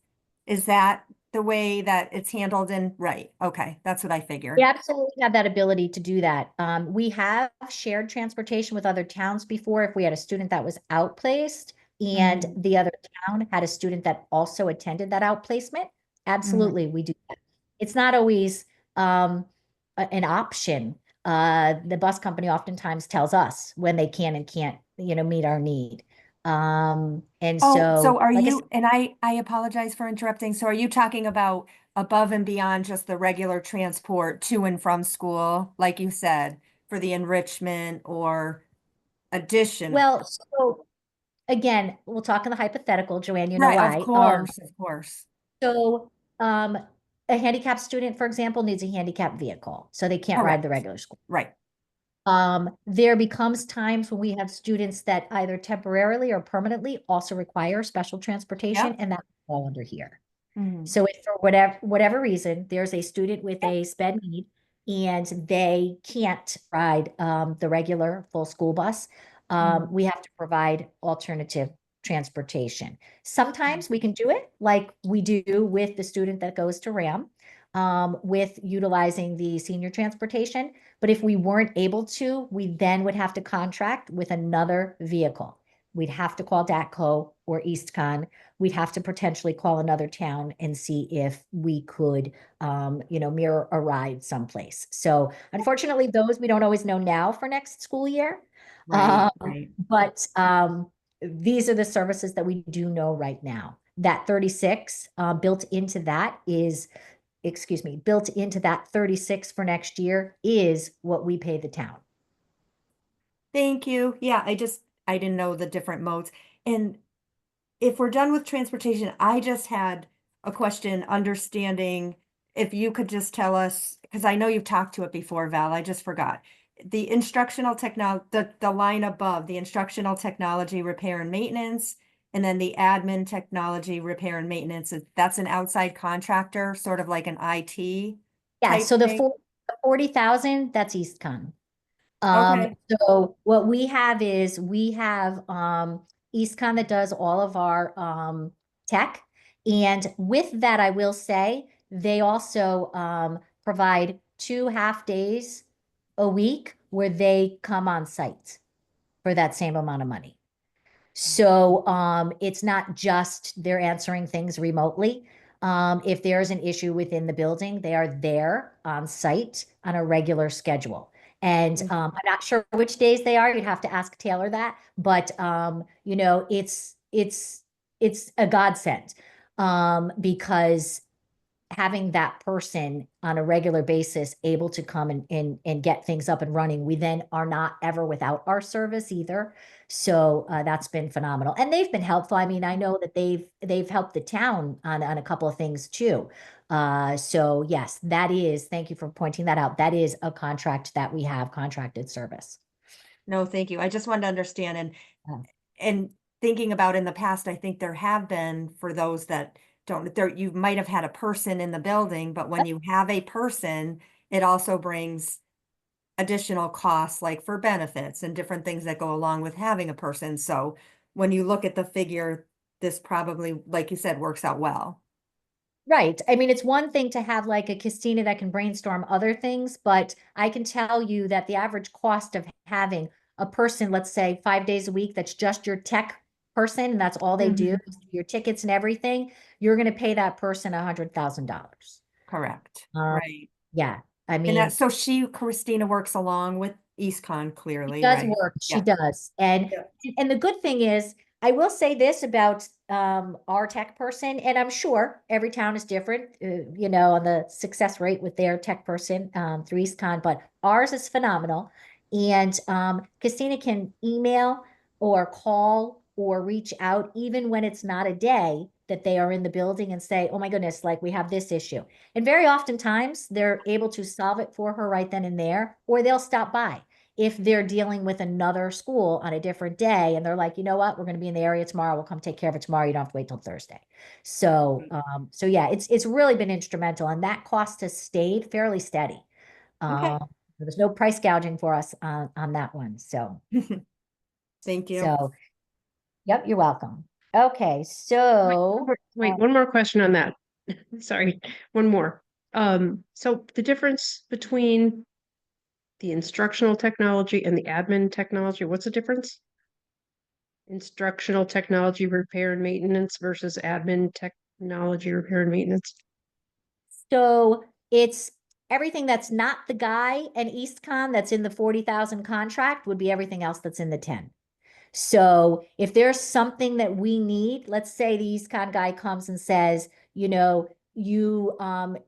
Is that the way that it's handled in? Right. Okay. That's what I figured. We absolutely have that ability to do that. We have shared transportation with other towns before. If we had a student that was outplaced and the other town had a student that also attended that outplacement, absolutely, we do that. It's not always an option. The bus company oftentimes tells us when they can and can't, meet our need. And so are like you, and I apologize for interrupting. So are you talking about above and beyond just the regular transport to and from school, like you said, for the enrichment or addition? Well, so again, we'll talk in the hypothetical, Joanne, you know Right, why. of course. So a handicapped student, for example, needs a handicapped vehicle, so they can't ride the regular school. Right. There becomes times when we have students that either temporarily or permanently also require special transportation, and that will fall under here. So if for whatever reason, there's a student with a sped need and they can't ride the regular full school bus, we have to provide alternative transportation. Sometimes we can do it like we do with the student that goes to RAM, with utilizing the senior transportation. But if we weren't able to, we then would have to contract with another vehicle. We'd have to call DATCO or EastCon. We'd have to potentially call another town and see if we could, mirror a ride someplace. So unfortunately, those we don't always know now for next school year. Right. But these are the services that we do know right now. That 36 built into that 36 for next year is what we pay the town. Thank you. Yeah, I didn't know the different modes. And if we're done with transportation, I just had a question understanding if you could just tell us, because I know you've talked to it before, Val, I just forgot. The instructional technology, the line above, the instructional technology repair and maintenance, and then the admin technology repair and maintenance, that's an outside contractor, sort of like an IT. Yeah, type so the thing? 40,000, that's EastCon. Okay. So what we have is EastCon that does all of our tech. And with that, I will say, they also provide 2 half days a week where they come on site for that same amount of money. So it's not just they're answering things remotely. If there's an issue within the building, they are there on site on a regular schedule. And I'm not sure which days they are. You'd have to ask Taylor that. But it's a godsend because having that person on a regular basis able to come and get things up and running, we then are not ever without our service either. So that's been phenomenal. And they've been helpful. I mean, I know that they've helped the town on a couple of things too. So yes, thank you for pointing that out. That is a contract that we have, contracted service. No, thank you. I just wanted to understand and thinking about in the past, I think there have been for those that you might have had a person in the building, but when you have a person, it also brings additional costs like for benefits and different things that go along with having a person. So when you look at the figure, this probably, like you said, works out well. Right. I mean, it's one thing to have like a Christina that can brainstorm other things, but I can tell you that the average cost of having a person, let's say 5 days a week, that's just your tech person, and that's all they do, your tickets and everything, you're going to pay that person $100,000. Correct. Right. Yeah. I mean, and so Christina works along with EastCon clearly. She does right? work. She does. And the good thing is, I will say this about our tech person, and I'm sure every town is different, on the success rate with their tech person through EastCon, but ours is phenomenal. And Christina can email or call or reach out even when it's not a day that they are in the building and say, oh my goodness, like we have this issue. And very oftentimes they're able to solve it for her right then and there, or they'll stop by if they're dealing with another school on a different day and they're like, you know what, we're going to be in the area tomorrow. We'll come take care of it tomorrow. You don't have to wait till Thursday. So, yeah, it's really been instrumental, and that cost has stayed fairly steady. There's no price gouging for us on that one. So thank you. So, yep, you're welcome. Okay, so wait, one more question on that. Sorry, one more. So the difference between the instructional technology and the admin technology, what's the difference? Instructional technology repair and maintenance versus admin technology repair and maintenance. So it's everything that's not the guy and EastCon that's in the 40,000 contract would be everything else that's in the 10. So if there's something that we need, let's say the EastCon guy comes and says, you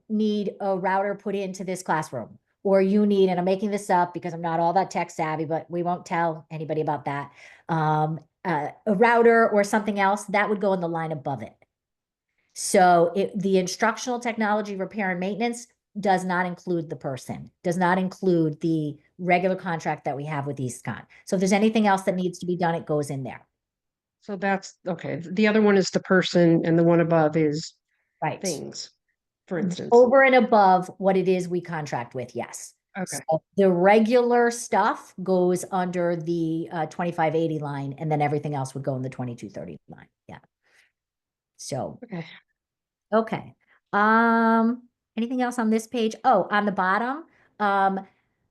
need a router put into this classroom, or you need, and I'm making this up because I'm not all that tech savvy, but we won't tell anybody about that, a router or something else, that would go in the line above it. So the instructional technology repair and maintenance does not include the person, does not include the regular contract that we have with EastCon. So if there's anything else that needs to be done, it goes in there. So that's, okay, the other one is the person and the one above is Right. things, for instance. Over and above what it is we contract with, yes. Okay. So the regular stuff goes under the 2580 line, and then everything else would go in the 2230 line. Yeah. So, okay. Anything else on this page? Oh, on the bottom,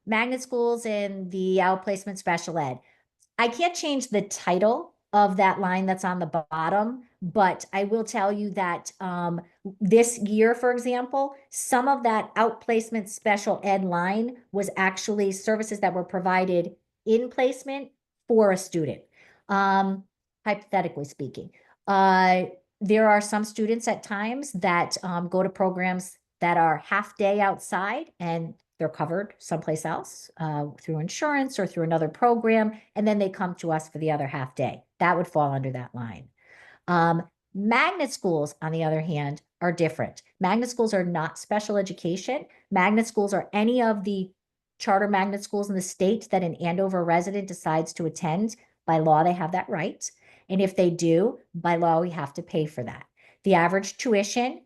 magnet schools and the outplacement special ed. I can't change the title of that line that's on the bottom, but I will tell you that this year, for example, some of that outplacement special ed line was actually services that were provided in placement for a student. Hypothetically speaking, there are some students at times that go to programs that are half day outside and they're covered someplace else through insurance or through another program, and then they come to us for the other half day. That would fall under that line. Magnet schools, on the other hand, are different. Magnet schools are not special education. Magnet schools are any of the charter magnet schools in the state that an Andover resident decides to attend. By law, they have that right. And if they do, by law, we have to pay for that. The average tuition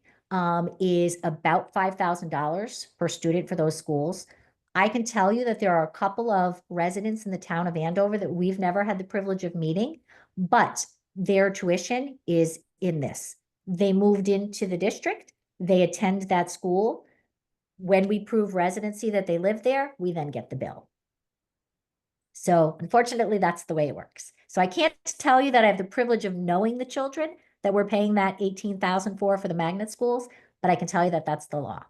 is about $5,000 per student for those schools. I can tell you that there are a couple of residents in the town of Andover that we've never had the privilege of meeting, but their tuition is in this. They moved into the district, they attend that school. When we prove residency that they live there, we then get the bill. So unfortunately, that's the way it works. So I can't tell you that I have the privilege of knowing the children that we're paying that $18,000 for the magnet schools, but I can tell you that that's the law.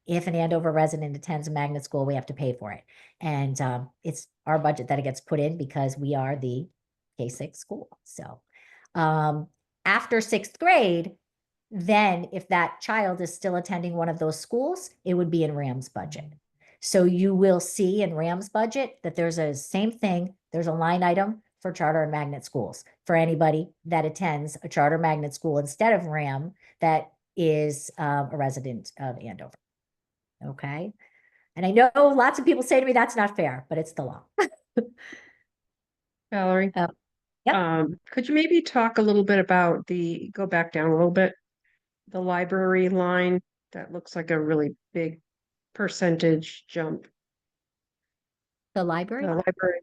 If an Andover resident attends a magnet school, we have to pay for it. And it's our budget that it gets put in because we are the K-6 school. So after sixth grade, then if that child is still attending one of those schools, it would be in Ram's budget. So you will see in Ram's budget that there's a same thing. There's a line item for charter and magnet schools for anybody that attends a charter magnet school instead of Ram that is a resident of Andover. Okay. And I know lots of people say to me, that's not fair, but it's the law. Valerie, could you maybe talk a little bit about go back down a little bit, the library line that looks like a really big percentage jump? The library? The library,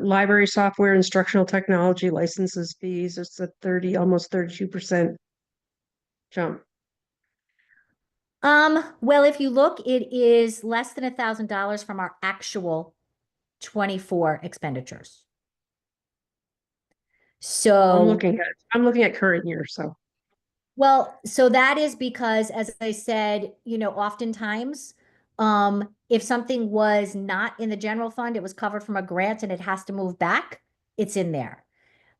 library software, instructional technology, licenses, fees, it's a almost 32% jump. Well, if you look, it is less than $1,000 from our actual 24 expenditures. So I'm looking at current year, so. Well, so that is because, as I said, oftentimes, if something was not in the general fund, it was covered from a grant and it has to move back, it's in there.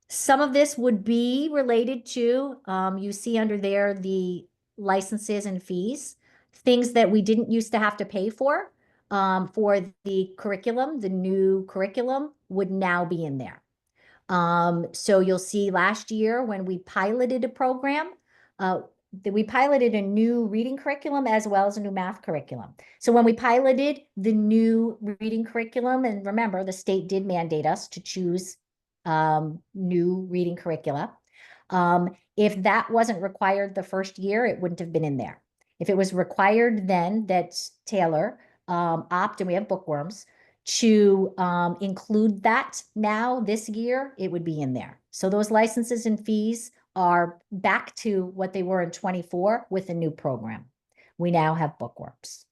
Some of this would be related to, you see under there, the licenses and fees, things that we didn't used to have to pay for the curriculum. The new curriculum would now be in there. So you'll see last year when we piloted a program, we piloted a new reading curriculum as well as a new math curriculum. So when we piloted the new reading curriculum, and remember, the state did mandate us to choose new reading curricula. If that wasn't required the first year, it wouldn't have been in there. If it was required then that Taylor opt, and we have bookworms, to include that now this year, it would be in there. So those licenses and fees are back to what they were in 24 with a new program. We now have bookworms.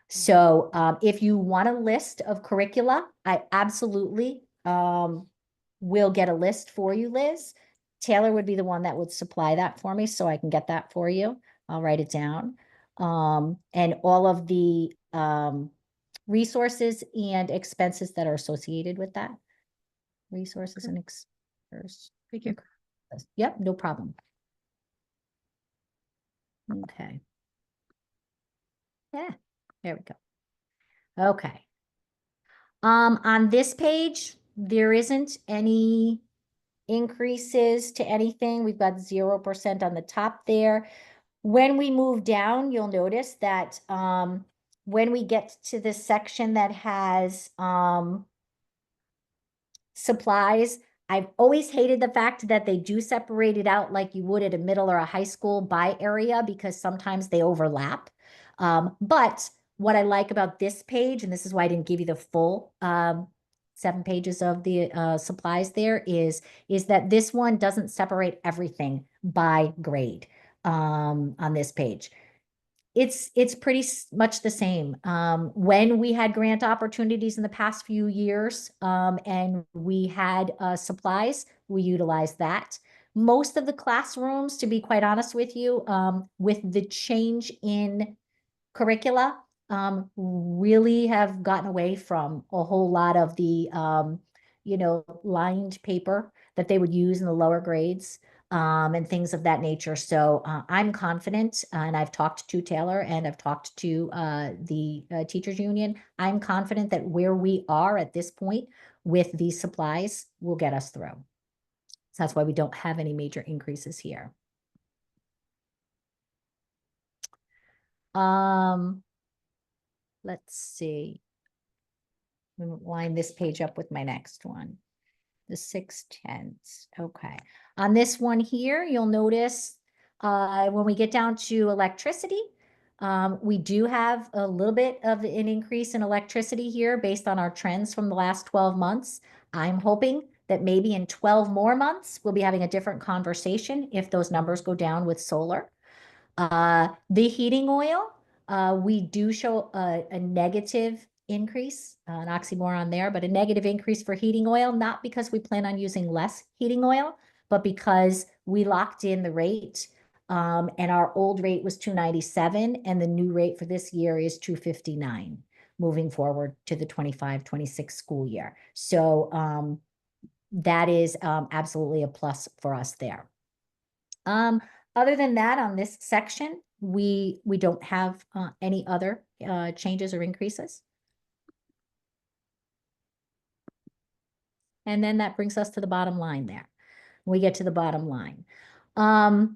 So if you want a list of curricula, I absolutely will get a list for you, Liz. Taylor would be the one that would supply that for me, so I can get that for you. I'll write it down. And all of the resources and expenses that are associated with that. Resources and expenses. Thank you. Yep, no problem. Okay. Yeah, there we go. Okay. On this page, there isn't any increases to anything. We've got 0% on the top there. When we move down, you'll notice that when we get to the section that has supplies, I've always hated the fact that they do separate it out like you would at a middle or a high school by area, because sometimes they overlap. But what I like about this page, and this is why I didn't give you the full 7 pages of the supplies there, is that this one doesn't separate everything by grade on this page. It's pretty much the same. When we had grant opportunities in the past few years, and we had supplies, we utilized that. Most of the classrooms, to be quite honest with you, with the change in curricula, really have gotten away from a whole lot of the, lined paper that they would use in the lower grades. And things of that nature. So I'm confident, and I've talked to Taylor and I've talked to the teachers union. I'm confident that where we are at this point with these supplies will get us through. So that's why we don't have any major increases here. Let's see. I'm gonna line this page up with my next one. The 6/10. Okay. On this one here, you'll notice when we get down to electricity, we do have a little bit of an increase in electricity here based on our trends from the last 12 months. I'm hoping that maybe in 12 more months, we'll be having a different conversation if those numbers go down with solar. The heating oil, we do show a negative increase, an oxymoron there, but a negative increase for heating oil, not because we plan on using less heating oil, but because we locked in the rate, and our old rate was $297, and the new rate for this year is $259, moving forward to the 25-26 school year. So that is absolutely a plus for us there. Other than that, on this section, we don't have any other changes or increases. And then that brings us to the bottom line there. We get to the bottom line. I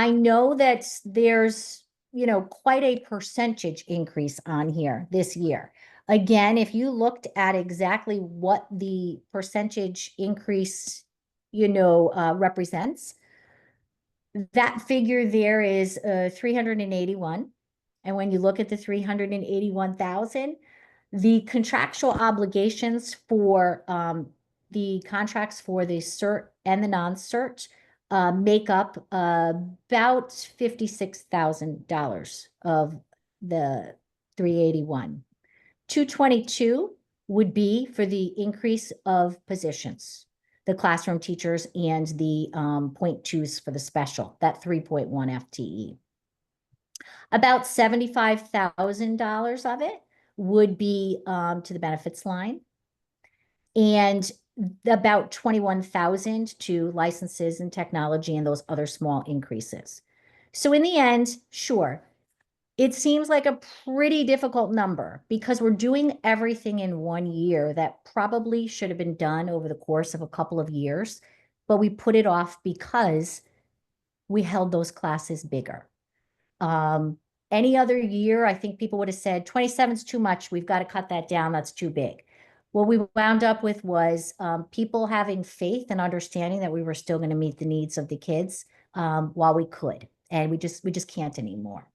know that there's, quite a percentage increase on here this year. Again, if you looked at exactly what the percentage increase, represents, that figure there is 381. And when you look at the 381,000, the contractual obligations for the contracts for the CERT and the non-CERT make up about $56,000 of the 381. 222 would be for the increase of positions, the classroom teachers and the 0.2s for the special, that 3.1 FTE. About $75,000 of it would be to the benefits line, and about 21,000 to licenses and technology and those other small increases. So in the end, sure, it seems like a pretty difficult number because we're doing everything in 1 year that probably should have been done over the course of a couple of years, but we put it off because we held those classes bigger. Any other year, I think people would have said 27 is too much. We've got to cut that down. That's too big. What we wound up with was people having faith and understanding that we were still going to meet the needs of the kids while we could, and we just can't anymore.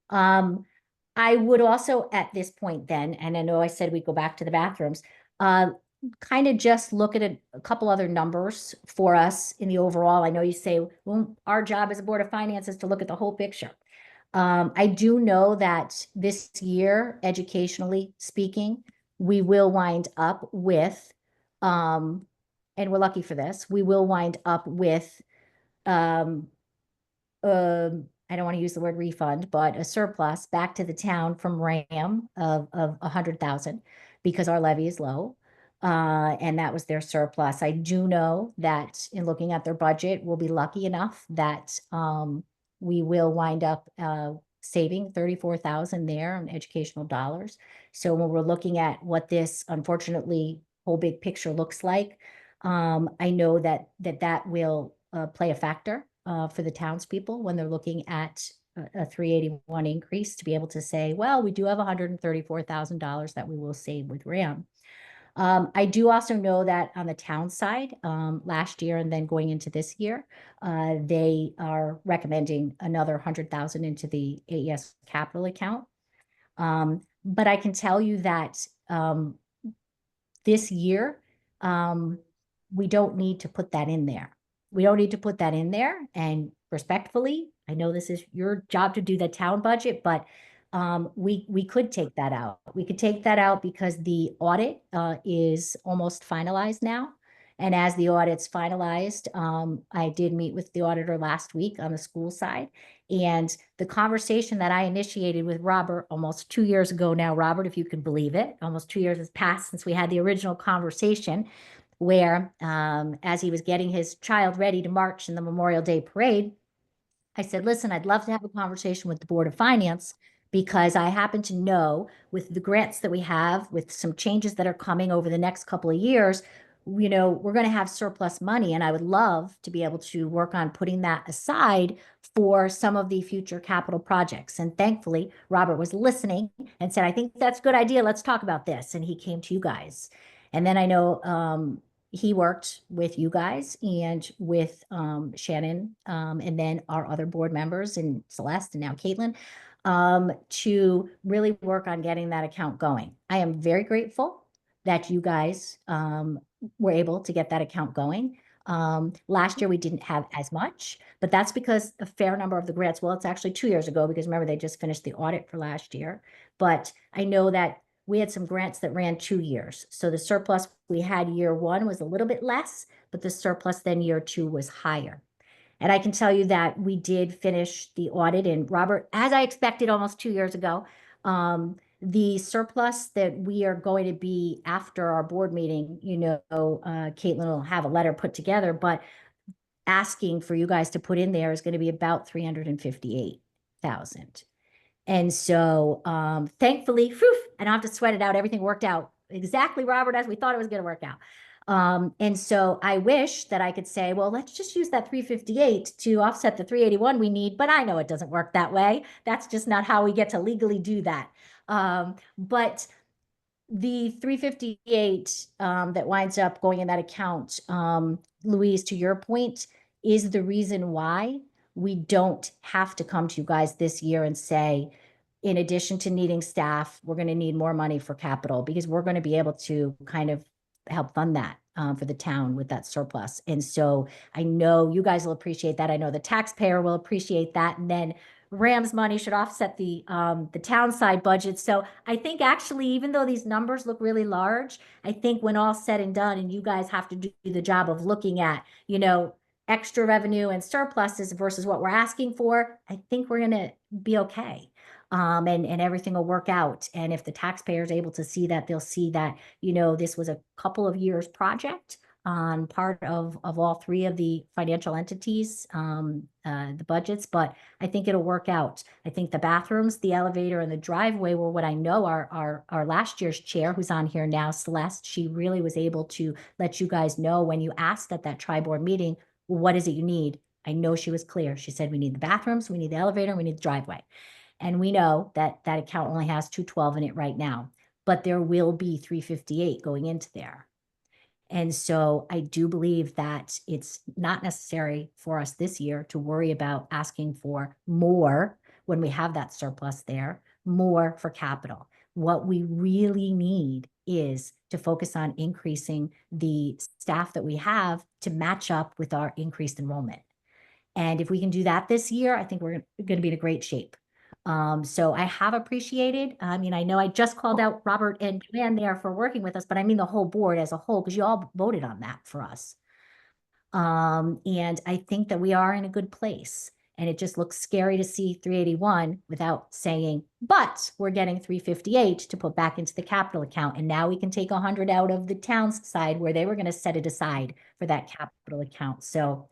I would also at this point then, and I know I said we'd go back to the bathrooms, kind of just look at a couple other numbers for us in the overall. I know you say, well, our job as a Board of Finance is to look at the whole picture. I do know that this year, educationally speaking, we will wind up with, and we're lucky for this, we will wind up with, I don't want to use the word refund, but a surplus back to the town from RAM of 100,000 because our levy is low. And that was their surplus. I do know that in looking at their budget, we'll be lucky enough that we will wind up saving 34,000 there on educational dollars. So when we're looking at what this, unfortunately, whole big picture looks like, I know that will play a factor for the townspeople when they're looking at a 381 increase to be able to say, well, we do have $134,000 that we will save with RAM. I do also know that on the town side, last year and then going into this year, they are recommending another 100,000 into the AES capital account. But I can tell you that this year, we don't need to put that in there. We don't need to put that in there. And respectfully, I know this is your job to do the town budget, but we could take that out. We could take that out because the audit is almost finalized now. And as the audit's finalized, I did meet with the auditor last week on the school side. And the conversation that I initiated with Robert almost 2 years ago now, Robert, if you can believe it, almost 2 years has passed since we had the original conversation where as he was getting his child ready to march in the Memorial Day parade, I said, listen, I'd love to have a conversation with the Board of Finance because I happen to know with the grants that we have, with some changes that are coming over the next couple of years, you know, we're going to have surplus money. And I would love to be able to work on putting that aside for some of the future capital projects. And thankfully, Robert was listening and said, I think that's a good idea. Let's talk about this. And he came to you guys. And then I know he worked with you guys and with Shannon and then our other board members and Celeste and now Caitlin to really work on getting that account going. I am very grateful that you guys were able to get that account going. Last year we didn't have as much, but that's because a fair number of the grants, well, it's actually 2 years ago because remember they just finished the audit for last year. But I know that we had some grants that ran 2 years. So the surplus we had year one was a little bit less, but the surplus then year two was higher. And I can tell you that we did finish the audit and Robert, as I expected almost 2 years ago, the surplus that we are going to be after our board meeting, you know, Caitlin will have a letter put together, but asking for you guys to put in there is going to be about 358,000. And so thankfully, whew, I don't have to sweat it out. Everything worked out exactly, Robert, as we thought it was going to work out. And so I wish that I could say, well, let's just use that 358 to offset the 381 we need, but I know it doesn't work that way. That's just not how we get to legally do that. But the 358 that winds up going in that account, Louise, to your point, is the reason why we don't have to come to you guys this year and say, in addition to needing staff, we're going to need more money for capital because we're going to be able to kind of help fund that for the town with that surplus. And so I know you guys will appreciate that. I know the taxpayer will appreciate that. And then Ram's money should offset the town side budget. So I think actually, even though these numbers look really large, I think when all said and done, and you guys have to do the job of looking at, you know, extra revenue and surpluses versus what we're asking for, I think we're going to be okay. And everything will work out. And if the taxpayer is able to see that, they'll see that, you know, this was a couple of years project on part of all three of the financial entities, the budgets, but I think it'll work out. I think the bathrooms, the elevator, and the driveway were what I know our last year's chair, who's on here now, Celeste, she really was able to let you guys know when you asked at that tri-board meeting, what is it you need? I know she was clear. She said, we need the bathrooms, we need the elevator, and we need the driveway. And we know that that account only has 212 in it right now, but there will be 358 going into there. And so I do believe that it's not necessary for us this year to worry about asking for more when we have that surplus there, more for capital. What we really need is to focus on increasing the staff that we have to match up with our increased enrollment. And if we can do that this year, I think we're going to be in a great shape. So I have appreciated, I mean, I know I just called out Robert and Joanne there for working with us, but I mean the whole board as a whole, because you all voted on that for us. And I think that we are in a good place. And it just looks scary to see 381 without saying, but we're getting 358 to put back into the capital account. And now we can take 100 out of the town's side where they were going to set it aside for that capital account. So,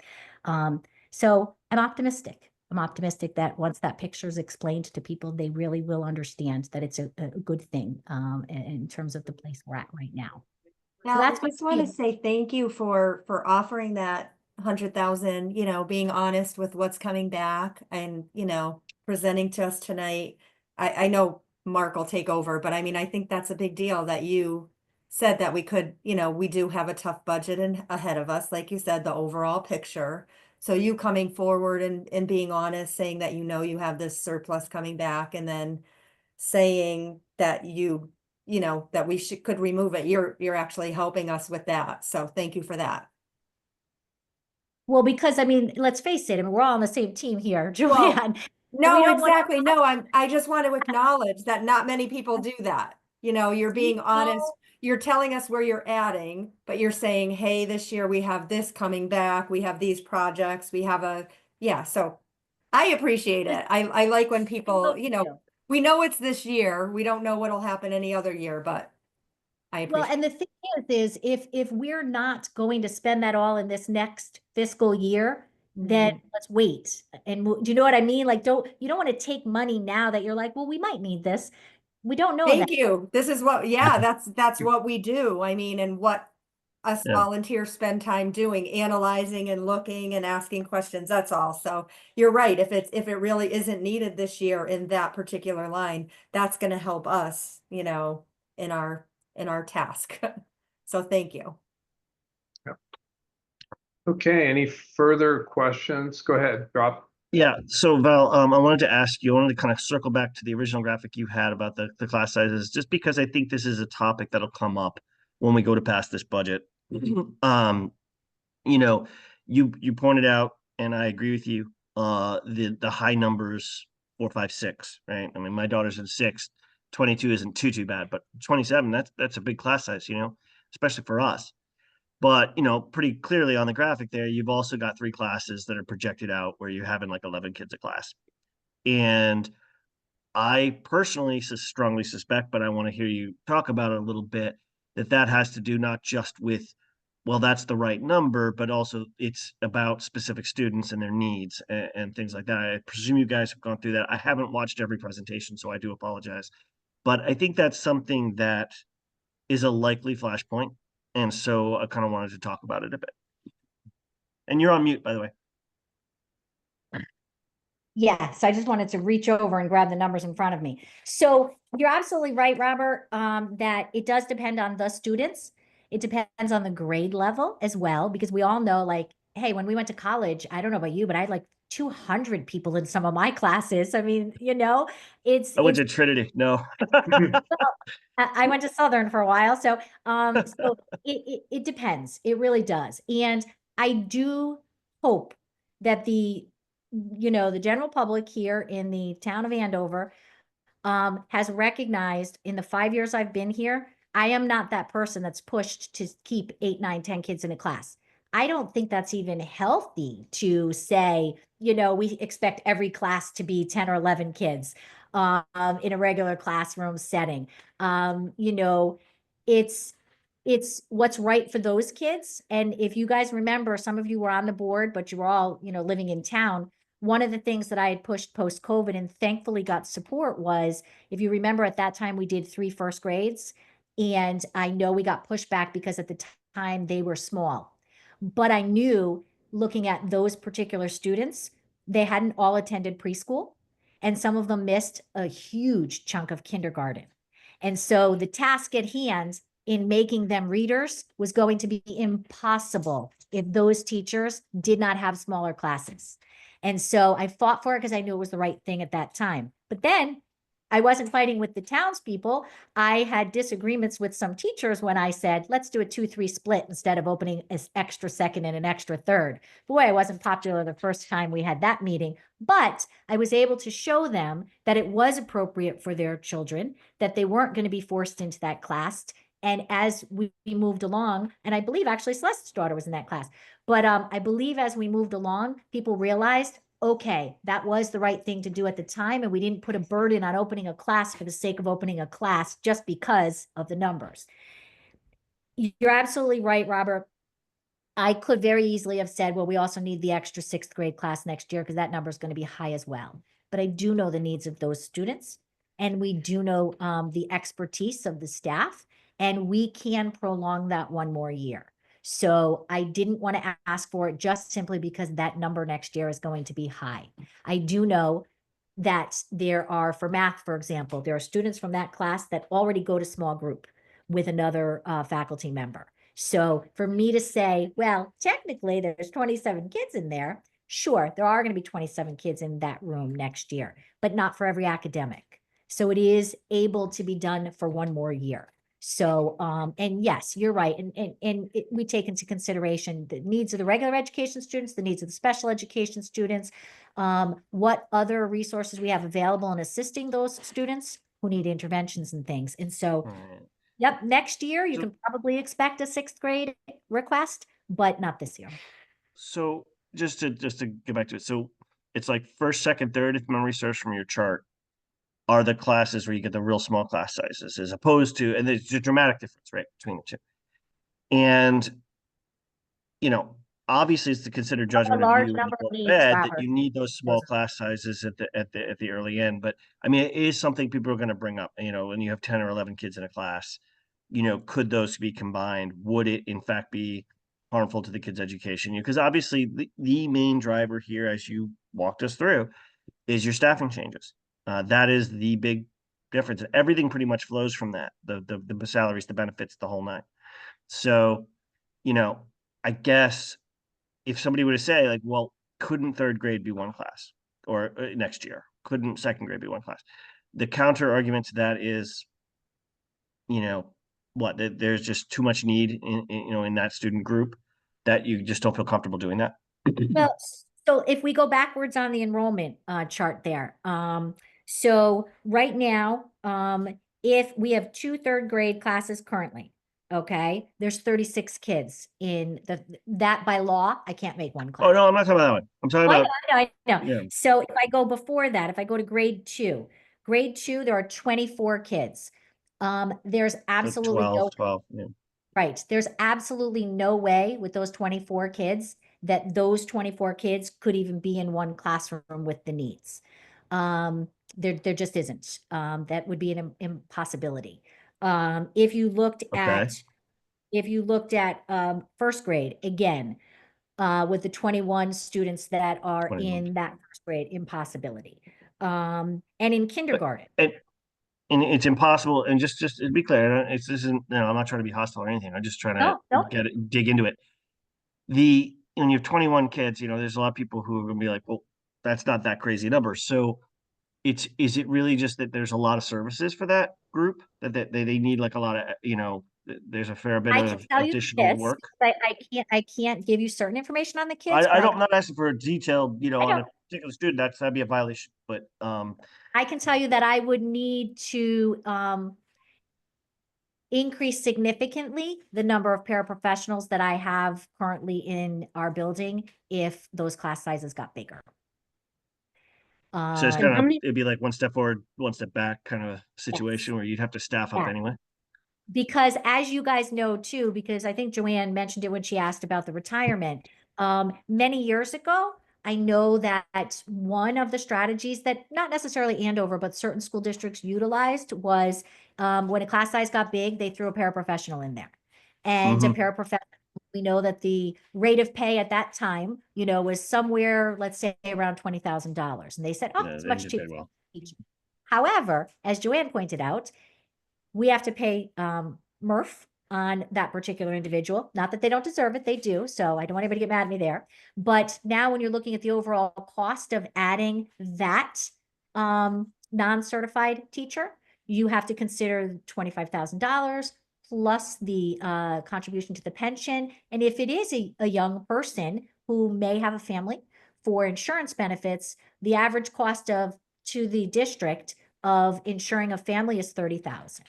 so I'm optimistic. I'm optimistic that once that picture is explained to people, they really will understand that it's a good thing in terms of the place we're at right now. Now, So that's I just want to say thank you for offering that 100,000, being honest with what's coming back and, presenting to us tonight. I know Mark will take over, but I mean, I think that's a big deal that you said that we could, we do have a tough budget ahead of us, like you said, the overall picture. So you coming forward and being honest, saying that you have this surplus coming back, and then saying that that we could remove it. You're actually helping us with that. So thank you for that. Well, because I mean, let's face it, I mean, we're all on the same team here, Well, Joanne. no, don't want- exactly. No, I just want to acknowledge that not many people do that. You're being honest. You're telling us where you're adding, but you're saying, hey, this year we have this coming back. We have these projects. We have so I appreciate it. I like when people, we know it's this year. We don't know what'll happen any other year, but I appreciate Well, and the thing is if we're not going to spend that all in this next fiscal year, then let's wait. And do you know what I mean? Like, you don't want to take money now that you're like, well, we might need this. We don't know. Thank you. This is what, that's what we do. I mean, and what us volunteers spend time doing, analyzing and looking and asking questions. That's all. So you're right. If it really isn't needed this year in that particular line, that's going to help us, in our task. So thank you. Okay, any further questions? Go ahead, Rob. Yeah, so Val, I wanted to ask you, I wanted to kind of circle back to the original graphic you had about the class sizes, just because I think this is a topic that'll come up when we go to pass this budget. You pointed out, and I agree with you, the high numbers, 4, 5, 6, right? I mean, my daughter's in 6, 22 isn't too bad, but 27, that's a big class size, especially for us. But, pretty clearly on the graphic there, you've also got 3 classes that are projected out where you're having like 11 kids a class. And I personally strongly suspect, but I want to hear you talk about it a little bit, that has to do not just with, well, that's the right number, but also it's about specific students and their needs and things like that. I presume you guys have gone through that. I haven't watched every presentation, so I do apologize. But I think that's something that is a likely flashpoint. And so I kind of wanted to talk about it a bit. And you're on mute, by the way. Yes, I just wanted to reach over and grab the numbers in front of me. So you're absolutely right, Robert, that it does depend on the students. It depends on the grade level as well, because we all know, like, hey, when we went to college, I don't know about you, but I had like 200 people in some of my classes. I mean, I went to Trinity. No. I went to Southern for a while. So, so it depends. It really does. And I do hope that the general public here in the town of Andover, has recognized in the 5 years I've been here, I am not that person that's pushed to keep 8, 9, 10 kids in a class. I don't think that's even healthy to say, we expect every class to be 10 or 11 kids in a regular classroom setting. It's what's right for those kids. And if you guys remember, some of you were on the board, but you were all, living in town. One of the things that I had pushed post-COVID and thankfully got support was, if you remember at that time, we did 3 first grades. And I know we got pushback because at the time they were small. But I knew, looking at those particular students, they hadn't all attended preschool, and some of them missed a huge chunk of kindergarten. And so the task at hand in making them readers was going to be impossible if those teachers did not have smaller classes. And so I fought for it because I knew it was the right thing at that time. But then I wasn't fighting with the townspeople. I had disagreements with some teachers when I said, let's do a 2-3 split instead of opening an extra second and an extra third. Boy, I wasn't popular the first time we had that meeting, but I was able to show them that it was appropriate for their children, that they weren't going to be forced into that class. And as we moved along, and I believe actually Celeste's daughter was in that class, but I believe as we moved along, people realized, okay, that was the right thing to do at the time. And we didn't put a burden on opening a class for the sake of opening a class just because of the numbers. You're absolutely right, Robert. I could very easily have said, well, we also need the extra 6th grade class next year because that number is going to be high as well. But I do know the needs of those students, and we do know the expertise of the staff, and we can prolong that one more year. So I didn't want to ask for it just simply because that number next year is going to be high. I do know that there are, for math, for example, there are students from that class that already go to small group with another faculty member. So for me to say, well, technically there's 27 kids in there, sure, there are going to be 27 kids in that room next year, but not for every academic. So it is able to be done for one more year. So, and yes, you're right. We take into consideration the needs of the regular education students, the needs of the special education students, what other resources we have available in assisting those students who need interventions and things. And so, yep, next year you can probably expect a 6th grade request, but not this year. So just to get back to it, so it's like first, second, third, if memory serves from your chart, are the classes where you get the real small class sizes, as opposed to, and there's a dramatic difference, right, between the two. And obviously it's the considered judgment of you that you need those small class sizes at the early end. But I mean, it is something people are going to bring up. When you have 10 or 11 kids in a class, could those be combined? Would it in fact be harmful to the kids' education? Because obviously the main driver here, as you walked us through, is your staffing changes. That is the big difference. Everything pretty much flows from that. The salaries, the benefits, the whole nine. So, I guess if somebody were to say like, well, couldn't 3rd grade be one class, or next year, couldn't 2nd grade be one class? The counter argument to that is, that there's just too much need in that student group that you just don't feel comfortable doing that. Well, so if we go backwards on the enrollment chart there, so right now, if we have 2 3rd grade classes currently, okay, there's 36 kids in that by law, I can't make one class. Oh, no, I'm not talking about that one. I'm talking about. I know. Yeah. So if I go before that, if I go to grade 2, there are 24 kids. There's absolutely 12, yeah. Right. There's absolutely no way with those 24 kids that those 24 kids could even be in one classroom with the needs. There just isn't. That would be an impossibility. If you looked at 1st grade, again, with the 21 students that are 21. in that 1st grade, impossibility. And in kindergarten. And it's impossible. And just to be clear, this isn't, I'm not trying to be hostile or anything. I'm just trying to dig into it. When you have 21 kids, there's a lot of people who are going to be like, well, that's not that crazy number. So is it really just that there's a lot of services for that group that they need like a lot of, there's a fair bit of additional work? I can't give you certain information on the kids. I'm not asking for a detailed, on a particular student, that'd be a violation, but, I can tell you that I would need to, increase significantly the number of paraprofessionals that I have currently in our building if those class sizes got bigger. So it's it'd be like one step forward, one step back kind of a situation where you'd have to staff up anyway. Because as you guys know too, because I think Joanne mentioned it when she asked about the retirement, many years ago, I know that one of the strategies that not necessarily Andover, but certain school districts utilized was when a class size got big, they threw a paraprofessional in there. And a paraprofessional, we know that the rate of pay at that time, was somewhere, let's say around $20,000. And they said, oh, it's much cheaper. Well. However, as Joanne pointed out, we have to pay MRF on that particular individual. Not that they don't deserve it, they do. So I don't want anybody to get mad at me there. But now when you're looking at the overall cost of adding that non-certified teacher, you have to consider $25,000 plus the contribution to the pension. And if it is a young person who may have a family, for insurance benefits, the average cost to the district of insuring a family is $30,000.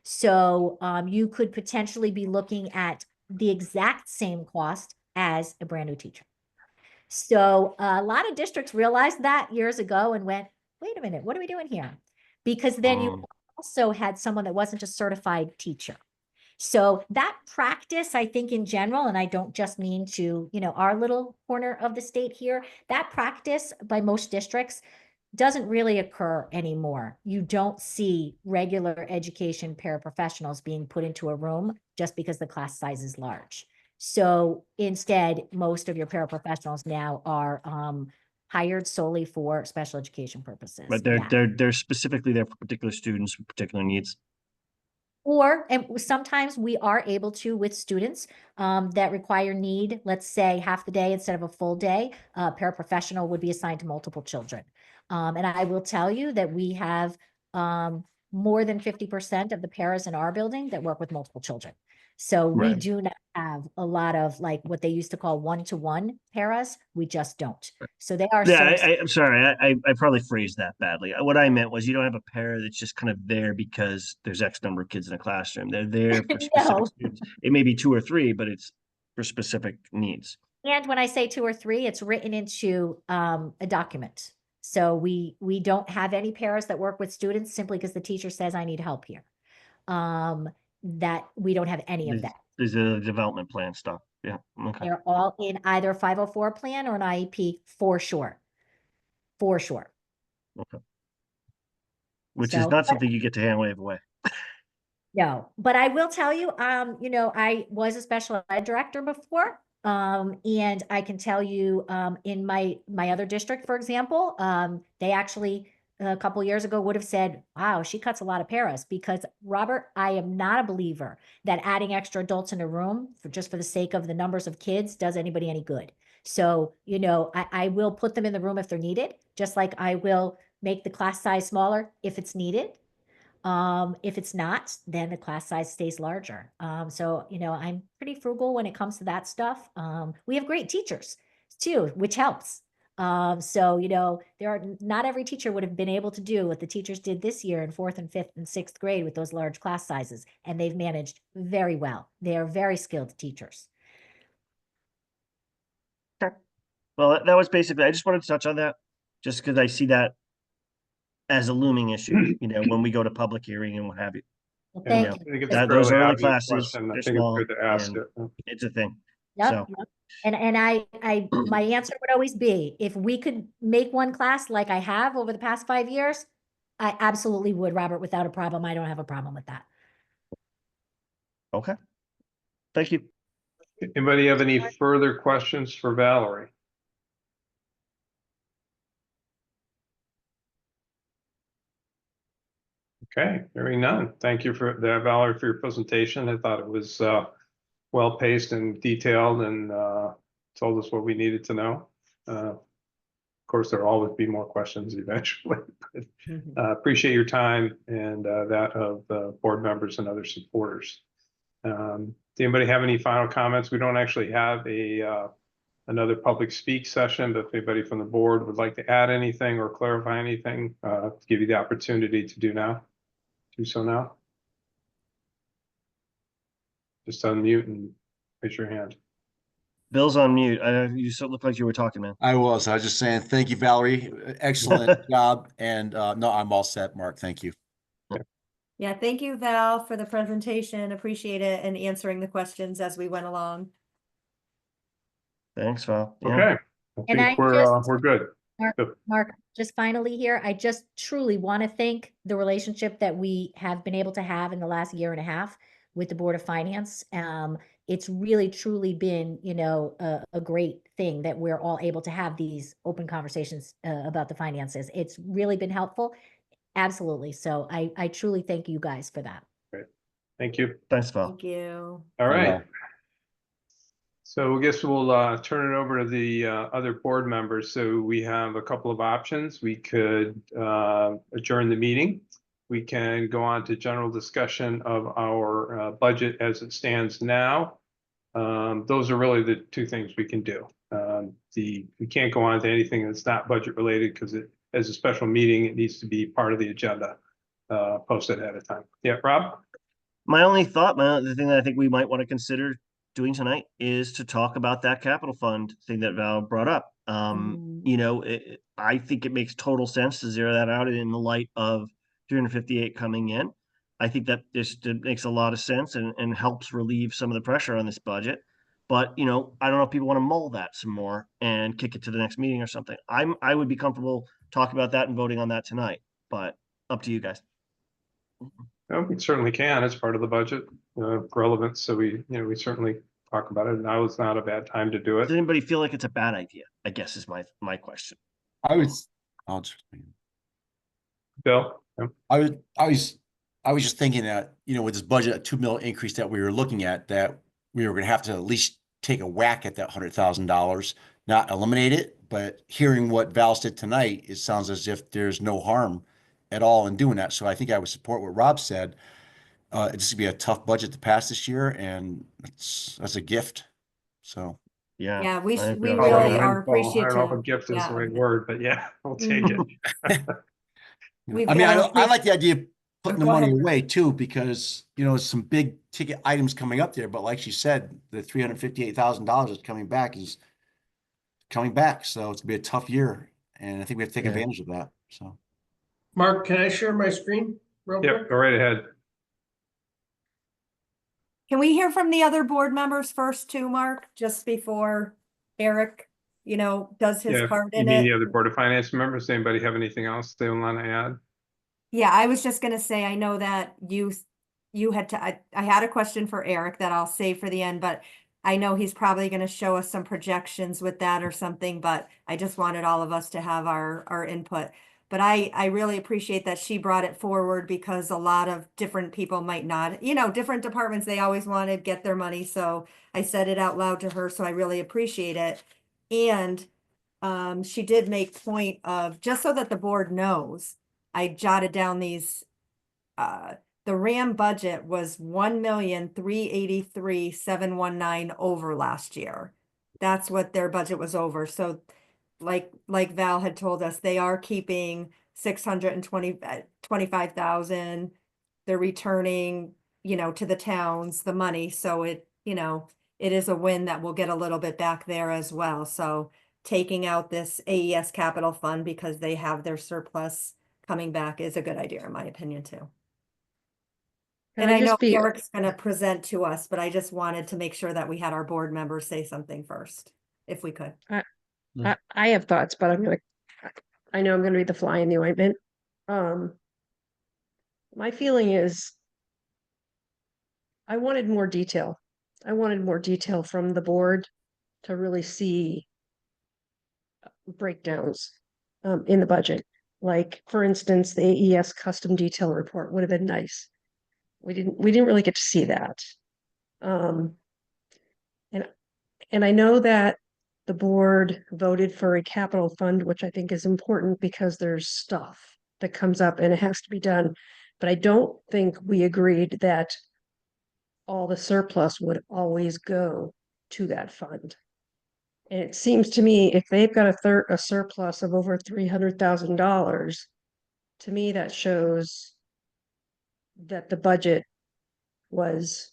So you could potentially be looking at the exact same cost as a brand new teacher. So a lot of districts realized that years ago and went, wait a minute, what are we doing here? Because then you also had someone that wasn't a certified teacher. So that practice, I think in general, and I don't just mean to, our little corner of the state here, that practice by most districts doesn't really occur anymore. You don't see regular education paraprofessionals being put into a room just because the class size is large. So instead, most of your paraprofessionals now are hired solely for special education purposes. But Yeah. they're specifically there for particular students with particular needs. And sometimes we are able to, with students that require need, let's say half the day instead of a full day, paraprofessional would be assigned to multiple children. And I will tell you that we have more than 50% of the paras in our building that work with multiple children. So we Right. do not have a lot of like what they used to call one-to-one paras. We just don't. So they are. Yeah, so I'm sorry. I probably phrased that badly. What I meant was you don't have a para that's just kind of there because there's X number of kids in a classroom. They're there for specific No. students. It may be 2 or 3, but it's for specific needs. And when I say 2 or 3, it's written into a document. So we don't have any paras that work with students simply because the teacher says I need help here. That we don't have any of that. There's a development plan stuff. Yeah. Okay. They're all in either a 504 plan or an IEP for sure. For sure. Okay. Which is So, not but- something you get to hand wave away. No, but I will tell you, I was a special ed director before. And I can tell you, in my other district, for example, they actually a couple years ago would have said, wow, she cuts a lot of paras, because Robert, I am not a believer that adding extra adults in a room just for the sake of the numbers of kids does anybody any good. So, I will put them in the room if they're needed, just like I will make the class size smaller if it's needed. If it's not, then the class size stays larger. So, I'm pretty frugal when it comes to that stuff. We have great teachers too, which helps. So, not every teacher would have been able to do what the teachers did this year in 4th and 5th and 6th grade with those large class sizes, and they've managed very well. They are very skilled teachers. Well, that was basically, I just wanted to touch on that just because I see that as a looming issue, when we go to public hearing and what have you. Well, Yeah, thank I you. think it's a That those fairly early obvious classes, question. I they're think small, it's good to ask and it. it's a thing. Yep, So, yep. And my answer would always be, if we could make one class like I have over the past 5 years, I absolutely would, Robert, without a problem. I don't have a problem with that. okay. Thank you. Anybody have any further questions for Valerie? Okay, hearing none. Thank you for that, Valerie, for your presentation. I thought it was well-paced and detailed, and told us what we needed to know. Of course, there'll always be more questions eventually. But, appreciate your time and that of the board members and other supporters. Does anybody have any final comments? We don't actually have another public speak session, but if anybody from the board would like to add anything or clarify anything, give you the opportunity to do so now. Just unmute and raise your hand. Bill's on mute. You still look like you were talking, man. I was just saying, thank you, Valerie. Excellent job. And no, I'm all set, Mark. Thank you. Yeah, thank you, Val, for the presentation. Appreciate it, and answering the questions as we went along. Thanks, Val. Yeah. Okay, I And think I we're good. Mark, just finally here, I just truly want to thank the relationship that we have been able to have in the last year and a half with the Board of Finance. It's really truly been, a great thing that we're all able to have these open conversations about the finances. It's really been helpful. Absolutely. So I truly thank you guys for that. Great. Thank you. Thanks, Val. Thank you. All right. Well. So I guess we'll turn it over to the other board members. So we have a couple of options. We could adjourn the meeting. We can go on to general discussion of our budget as it stands now. Those are really the two things we can do. We can't go on to anything that's not budget related, because as a special meeting, it needs to be part of the agenda, posted ahead of time. Yeah, Rob? My only thought, the thing that I think we might want to consider doing tonight is to talk about that capital fund thing that Val brought up. I think it makes total sense to zero that out in the light of 358 coming in. I think that this makes a lot of sense and helps relieve some of the pressure on this budget. But, I don't know if people want to mull that some more and kick it to the next meeting or something. I would be comfortable talking about that and voting on that tonight, but up to you guys. No, we certainly can. It's part of the budget relevance. So we certainly talk about it. Now is not a bad time to do Does it. anybody feel like it's a bad idea? I guess is my question. I'll just. Bill? Yeah. I was just thinking that, with this budget, a 2 mil increase that we were looking at, that we were gonna have to at least take a whack at that $100,000, not eliminate it, but hearing what Val said tonight, it sounds as if there's no harm at all in doing that. So I think I would support what Rob said. It's gonna be a tough budget to pass this year, and that's a gift. So. Yeah. Yeah, we I we agree. Oh, really I are don't know if appreciative. a gift is Yeah. the right word, but yeah, I'll take Mhm. it. We've I mean, got I like the idea of putting the Go money ahead. away too, because, some big ticket items coming up there, but like she said, the $358,000 that's coming back is coming back. So it's gonna be a tough year, and I think we have to take Yeah. advantage of that. So. Mark, can I share my screen real Yep, quick? go right ahead. Can we hear from the other board members first too, Mark, just before Eric, does his Yeah, part you in mean it? the other Board of Finance members? Anybody have anything else they want to add? Yeah, I was just gonna say, I know that you had to, I had a question for Eric that I'll save for the end, but I know he's probably gonna show us some projections with that or something, but I just wanted all of us to have our input. But I really appreciate that she brought it forward, because a lot of different people might not, different departments, they always want to get their money. So I said it out loud to her, so I really appreciate it. And she did make point of, just so that the board knows, I jotted down these, the RAM budget was 1,383,719 over last year. That's what their budget was over. So like Val had told us, they are keeping 25,000. They're returning, to the towns, the money. So it is a win that we'll get a little bit back there as well. So taking out this AES capital fund because they have their surplus coming back is a good idea, in my opinion, too. Can And I know just be, Eric's gonna present to us, but I just wanted to make sure that we had our board members say something first, if we could. I have thoughts, but I know I'm gonna be the fly in the ointment. My feeling is I wanted more detail. I wanted more detail from the board to really see breakdowns in the budget. Like, for instance, the AES custom detail report would have been nice. We didn't really get to see that. And I know that the board voted for a capital fund, which I think is important because there's stuff that comes up and it has to be done. But I don't think we agreed that all the surplus would always go to that fund. And it seems to me, if they've got a surplus of over $300,000, to me, that shows that the budget was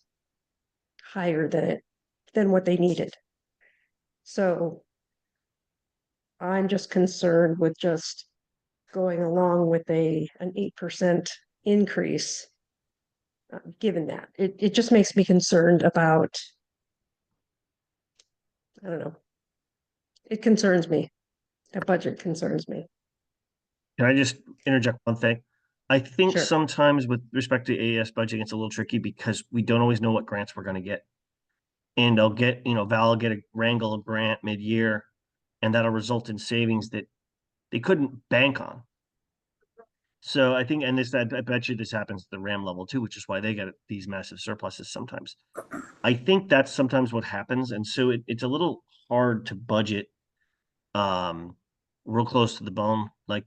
higher than what they needed. So I'm just concerned with just going along with an 8% increase. Given that, it just makes me concerned about, I don't know. It concerns me. That budget concerns me. Can I just interject one thing? I think Sure. sometimes with respect to AES budget, it's a little tricky because we don't always know what grants we're going to get. And Val will get a wrangle a grant mid-year, and that'll result in savings that they couldn't bank on. So I think, and I bet you this happens at the RAM level too, which is why they get these massive surpluses sometimes. I think that's sometimes what happens. And so it's a little hard to budget real close to the bone. Like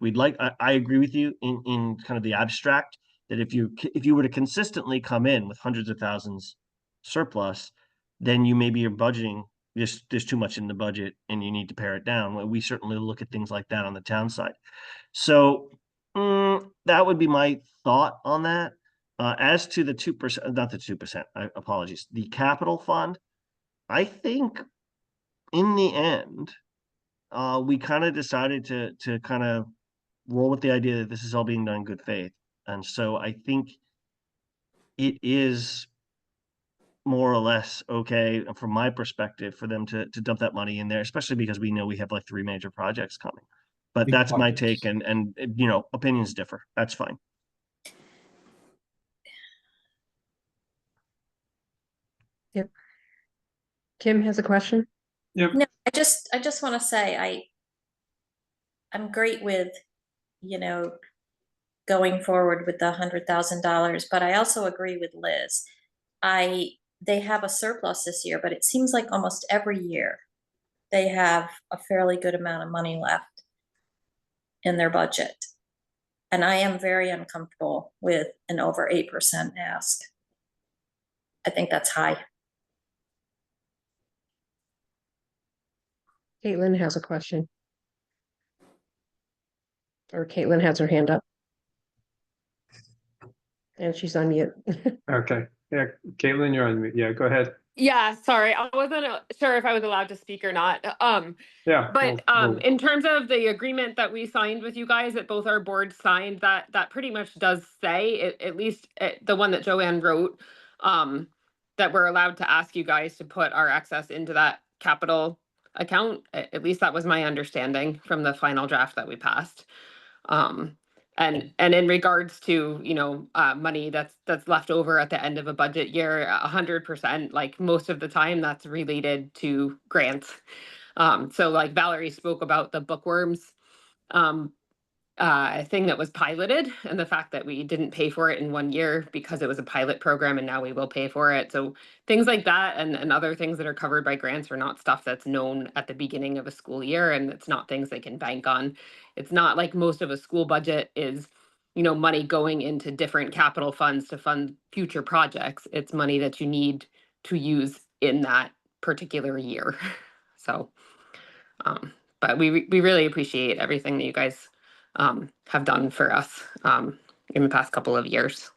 I agree with you in kind of the abstract that if you were to consistently come in with hundreds of thousands surplus, then you maybe you're budgeting, there's too much in the budget and you need to pare it down. We certainly look at things like that on the town side. So that would be my thought on that. As to the 2%, not the 2%, apologies, the capital fund, I think in the end, we kind of decided to kind of roll with the idea that this is all being done in good faith. And so I think it is more or less okay from my perspective for them to dump that money in there, especially because we know we have like 3 major projects coming. But that's my take, and opinions differ. That's fine. Yep. Kim has a question. Yep. No, I just want to say I'm great with, you know, going forward with the $100,000, but I also agree with Liz. They have a surplus this year, but it seems like almost every year they have a fairly good amount of money left in their budget. And I am very uncomfortable with an over 8% ask. I think that's high. Caitlin has a question. Or Caitlin has her hand up. And she's on mute. Okay. Yeah, Caitlin, you're on mute. Yeah, go ahead. Yeah, sorry, I wasn't sure if I was allowed to speak or not. Yeah. But we'll- in terms of the agreement that we signed with you guys, that both our boards signed, that pretty much does say, at least the one that Joanne wrote, that we're allowed to ask you guys to put our excess into that capital account. At least that was my understanding from the final draft that we passed. And in regards to, you know, money that's left over at the end of a budget year, 100%, like most of the time that's related to grants. So like Valerie spoke about the bookworms thing that was piloted, and the fact that we didn't pay for it in 1 year because it was a pilot program and now we will pay for it. So things like that and other things that are covered by grants are not stuff that's known at the beginning of a school year, and it's not things they can bank on. It's not like most of a school budget is, you know, money going into different capital funds to fund future projects. It's money that you need to use in that particular year. So, but we really appreciate everything that you guys have done for us in the past couple of years.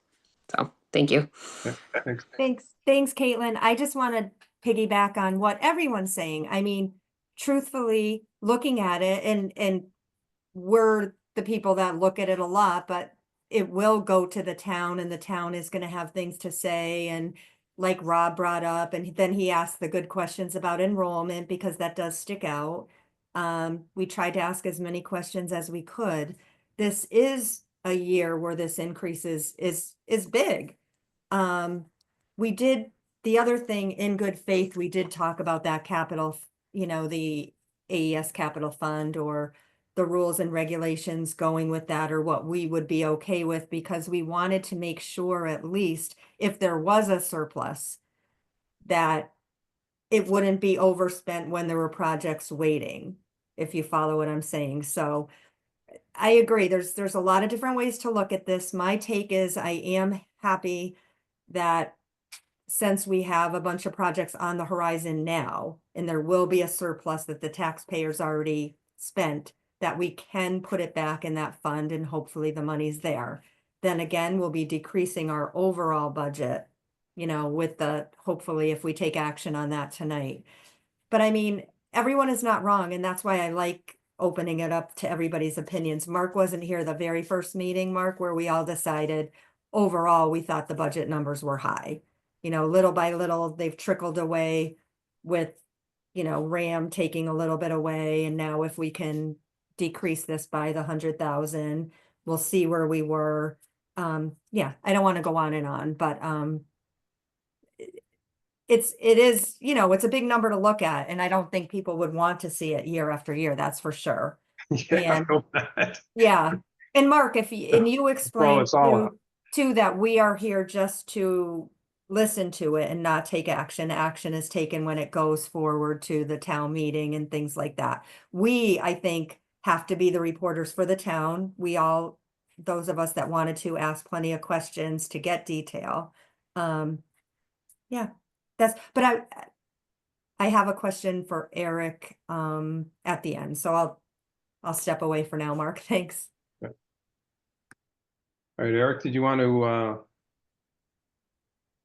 So thank you. Yeah, thanks. Thanks, Caitlin. I just want to piggyback on what everyone's saying. I mean, truthfully, looking at it, and we're the people that look at it a lot, but it will go to the town, and the town is going to have things to say. And like Rob brought up, and then he asked the good questions about enrollment, because that does stick out. We tried to ask as many questions as we could. This is a year where this increase is big. We did the other thing in good faith. We did talk about that capital, you know, the AES capital fund, or the rules and regulations going with that, or what we would be okay with, because we wanted to make sure, at least if there was a surplus, that it wouldn't be overspent when there were projects waiting, if you follow what I'm saying. So I agree. There's a lot of different ways to look at this. My take is I am happy that since we have a bunch of projects on the horizon now, and there will be a surplus that the taxpayers already spent, that we can put it back in that fund, and hopefully the money's there. Then again, we'll be decreasing our overall budget, you know, with the, hopefully if we take action on that tonight. But I mean, everyone is not wrong, and that's why I like opening it up to everybody's opinions. Mark wasn't here the very first meeting, Mark, where we all decided overall we thought the budget numbers were high. You know, little by little, they've trickled away with, you know, RAM taking a little bit away. And now if we can decrease this by the 100,000, we'll see where we were. Yeah, I don't want to go on and on, but it is, you know, it's a big number to look at, and I don't think people would want to see it year after year. That's for sure. Yeah, And I hope not. yeah. And Mark, if you, and you explain it's all too, that we are here just to listen to it and not take action. Action is taken when it goes forward to the town meeting and things like that. We, I think, have to be the reporters for the town. We all, those of us that wanted to ask plenty of questions to get detail. Yeah, but I have a question for Eric at the end, so I'll step away for now, Mark. Thanks. All right, Eric, did you want to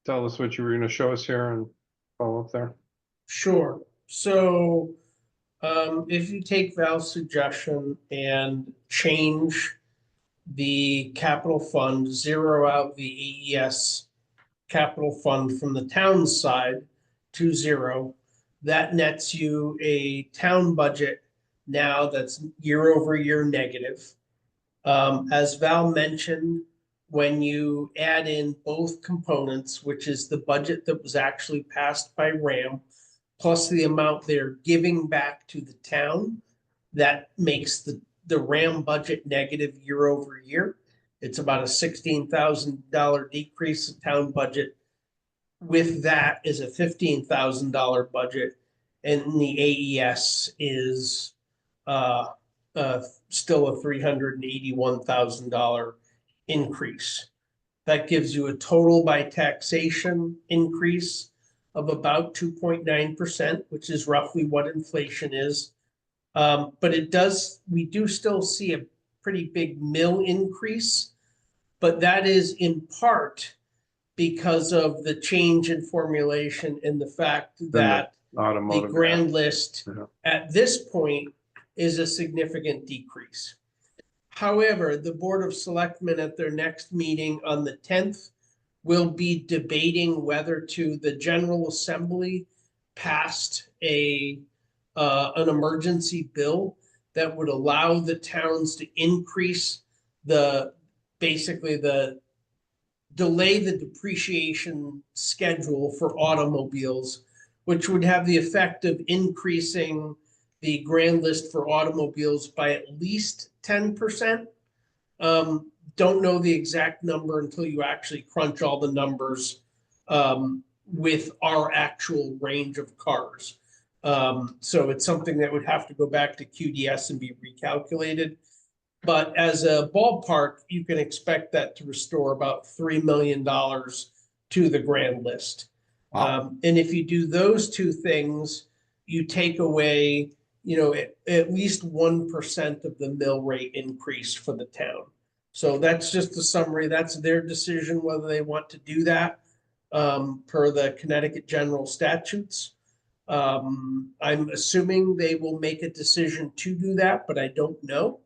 tell us what you were going to show us here and follow up there? Sure. So if you take Val's suggestion and change the capital fund, zero out the AES capital fund from the town side to zero, that nets you a town budget now that's year over year negative. As Val mentioned, when you add in both components, which is the budget that was actually passed by RAM, plus the amount they're giving back to the town, that makes the RAM budget negative year over year. It's about a $16,000 decrease. The town budget with that is a $15,000 budget, and the AES is still a $381,000 increase. That gives you a total by taxation increase of about 2.9%, which is roughly what inflation is. But we do still see a pretty big mill increase, but that is in part because of the change in formulation and the fact that the Automotive. grand list Yeah. at this point is a significant decrease. However, the Board of Selectmen at their next meeting on the 10th will be debating whether the General Assembly passed an emergency bill that would allow the towns to increase delay the depreciation schedule for automobiles, which would have the effect of increasing the grand list for automobiles by at least 10%. Don't know the exact number until you actually crunch all the numbers with our actual range of cars. So it's something that would have to go back to QDS and be recalculated. But as a ballpark, you can expect that to restore about $3 million to the grand list. Wow. And if you do those two things, you take away, at least 1% of the mill rate increase for the town. So that's just a summary. That's their decision whether they want to do that per the Connecticut general statutes. I'm assuming they will make a decision to do that, but I don't know.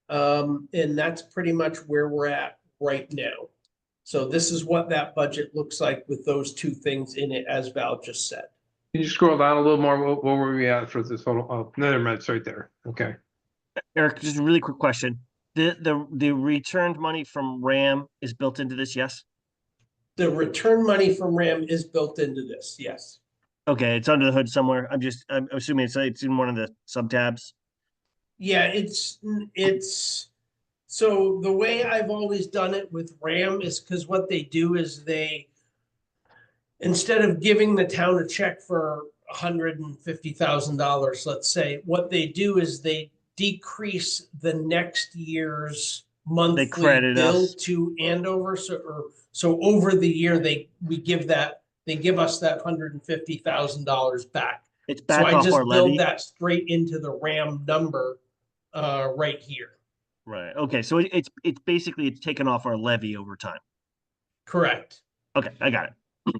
And that's pretty much where we're at right now. So this is what that budget looks like with those two things in it, as Val just said. Can you scroll down a little more? What were we at for this total? Oh, never mind. It's right there. Okay. Eric, just a really quick question. The returned money from RAM is built into this, yes? The return money from RAM is built into this, yes. Okay, it's under the hood somewhere. I'm assuming it's in one of the sub tabs. Yeah, it's so the way I've always done it with RAM is because what they do is instead of giving the town a check for $150,000, let's say, what they do is they decrease the next year's monthly bill to Andover. So over the year, they give us that $150,000 back. It's back off so I just our build levy. that straight into the RAM number right here. Right. Okay. So it's basically taken off our levy over time. Correct. Okay, I got it.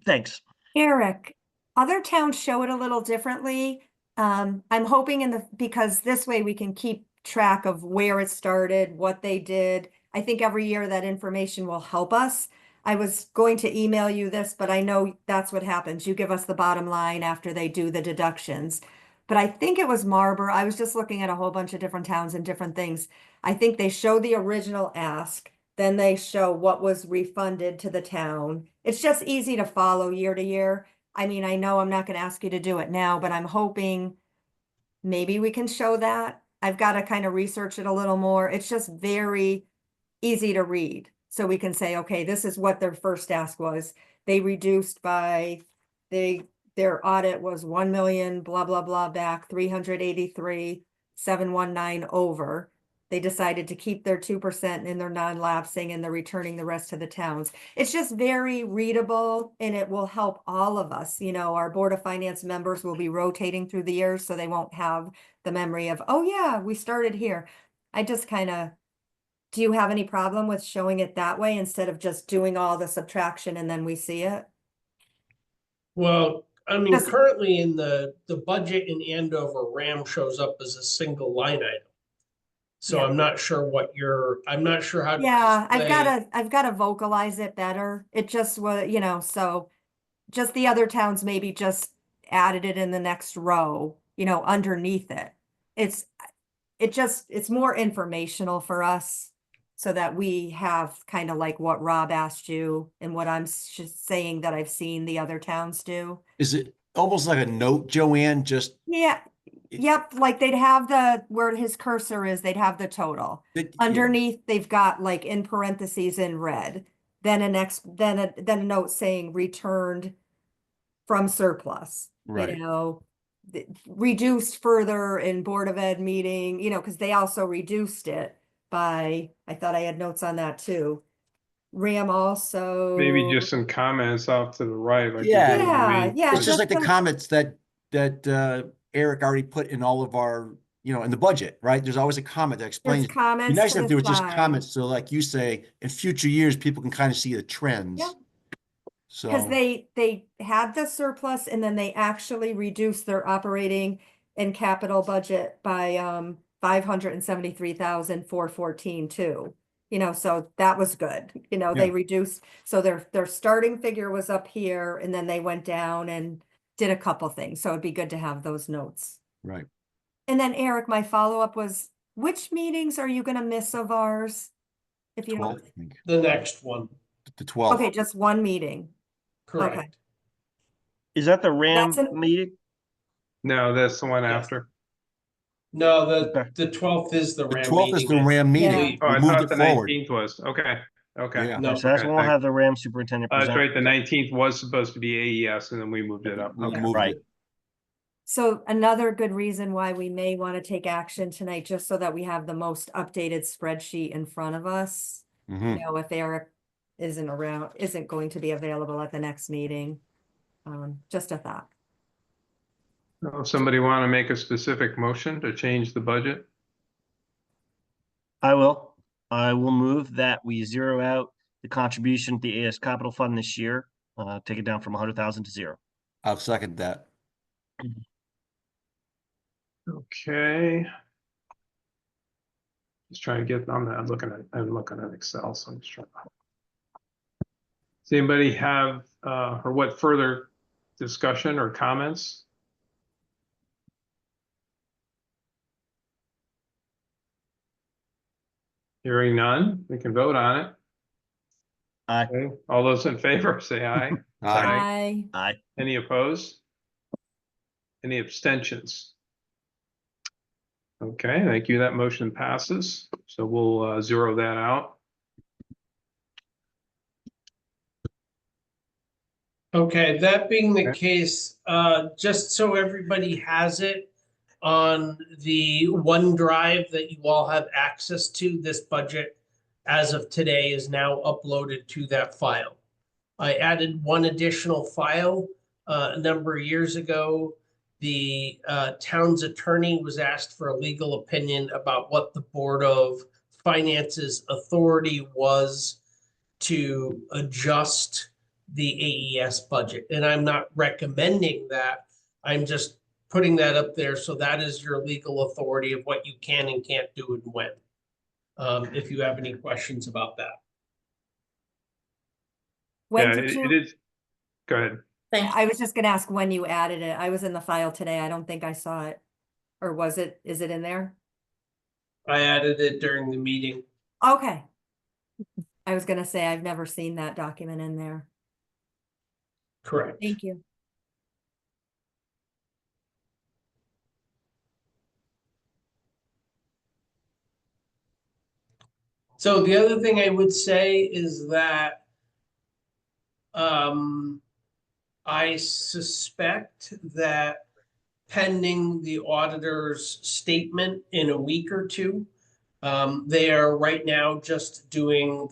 Thanks. Eric, other towns show it a little differently. I'm hoping because this way we can keep track of where it started, what they did. I think every year that information will help us. I was going to email you this, but I know that's what happens. You give us the bottom line after they do the deductions. But I think it was Marlboro. I was just looking at a whole bunch of different towns and different things. I think they show the original ask, then they show what was refunded to the town. It's just easy to follow year to year. I mean, I know I'm not going to ask you to do it now, but I'm hoping maybe we can show that. I've got to kind of research it a little more. It's just very easy to read. So we can say, okay, this is what their first ask was. They reduced by, their audit was 1 million, blah, blah, blah, back 383,719 over. They decided to keep their 2% in their non-lapsing and they're returning the rest to the towns. It's just very readable and it will help all of us. Our Board of Finance members will be rotating through the years so they won't have the memory of, oh yeah, we started here. I just do you have any problem with showing it that way instead of just doing all the subtraction and then we see it? Well, I mean, currently in the budget in Andover, RAM shows up as a single line item. So Yeah. I'm not sure I'm not sure how to. Yeah, display- I've gotta vocalize it better. It just was, so just the other towns maybe just added it in the next row, underneath it. It's more informational for us so that we have kind of like what Rob asked you and what I'm saying that I've seen the other towns do. Is it almost like a note, Joanne, just. Yeah, yep, like they'd have the, where his cursor is, they'd have the total. Yeah. Underneath, they've got like in parentheses in red, then a note saying returned from surplus. Right. You know, reduced further in Board of Ed meeting, you know, because they also reduced it by, I thought I had notes on that too. RAM also. Maybe just some comments off to the right. Like you Yeah. did with me. Yeah, It's just like the some- comments that Eric already put in all of our, in the budget, right? There's always a comment that explains. There's comments Be nice to if the there was just side. comments, so like you say, in future years, people can kind of see the trends. Yep. So. Because they had the surplus and then they actually reduced their operating and capital budget by 573,414 too. You know, so that was good. You know, they Yeah. reduced, so their starting figure was up here and then they went down and did a couple things. So it'd be good to have those notes. Right. And then Eric, my follow-up was, which meetings are you gonna miss of ours? If you 12, don't, I think. The next one, The 12. okay, just one meeting. Okay. correct. Is that the RAM That's an- meeting? No, that's the one Yes. after. No, Okay. the 12th is the The RAM 12th is the meeting. RAM meeting. Yeah. Oh, I We moved thought it the forward. 19th was. Okay. Okay. Yeah. No, So that's Okay, when we'll thank- have the RAM superintendent That's present. right. The 19th was supposed to be AES and then we moved it up. We Okay. moved Right. it. So another good reason why we may want to take action tonight, just so that we have the most updated spreadsheet in front of us. Mhm. You know, if Eric isn't going to be available at the next meeting. Just a thought. Somebody want to make a specific motion to change the budget? I will. I will move that we zero out the contribution to the AS Capital Fund this year. Take it down from 100,000 to 0. I'll second that. Okay. Just trying to get, I'm looking at Excel, so I'm just trying. Does anybody have, or what further discussion or comments? Hearing none, we can vote on it. Aye. Okay, all those in favor, say aye. Aye. I, Aye. Any opposed? Any abstentions? Okay, thank you. That motion passes. So we'll zero that out. Okay, that being the Okay. case, just so everybody has it on the OneDrive that you all have access to, this budget as of today is now uploaded to that file. I added one additional file a number of years ago. The town's attorney was asked for a legal opinion about what the Board of Finance's authority was to adjust the AES budget. And I'm not recommending that. I'm just putting that up there. So that is your legal authority of what you can and can't do and when. If you have any questions about that. when Yeah, did it you, is. Go ahead. Thank I was just gonna ask when you added it. I was in the file today. I don't think I saw it. Or is it in there? I added it during the meeting. Okay. I was gonna say, I've never seen that document in there. Correct. Thank you. So the other thing I would say is that I suspect that pending the auditor's statement in a week or two, they are right now just doing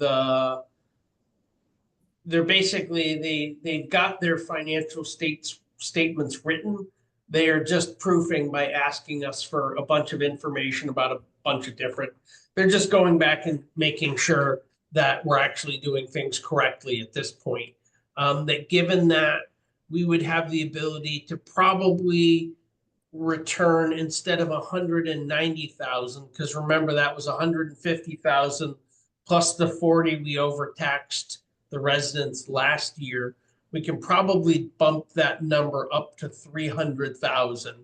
they're basically, they've got their financial statements written. They are just proofing by asking us for a bunch of information about a bunch of different, they're just going back and making sure that we're actually doing things correctly at this point. That given that we would have the ability to probably return instead of 190,000, because remember that was 150,000 plus the 40 we overtaxed the residents last year. We can probably bump that number up to 300,000,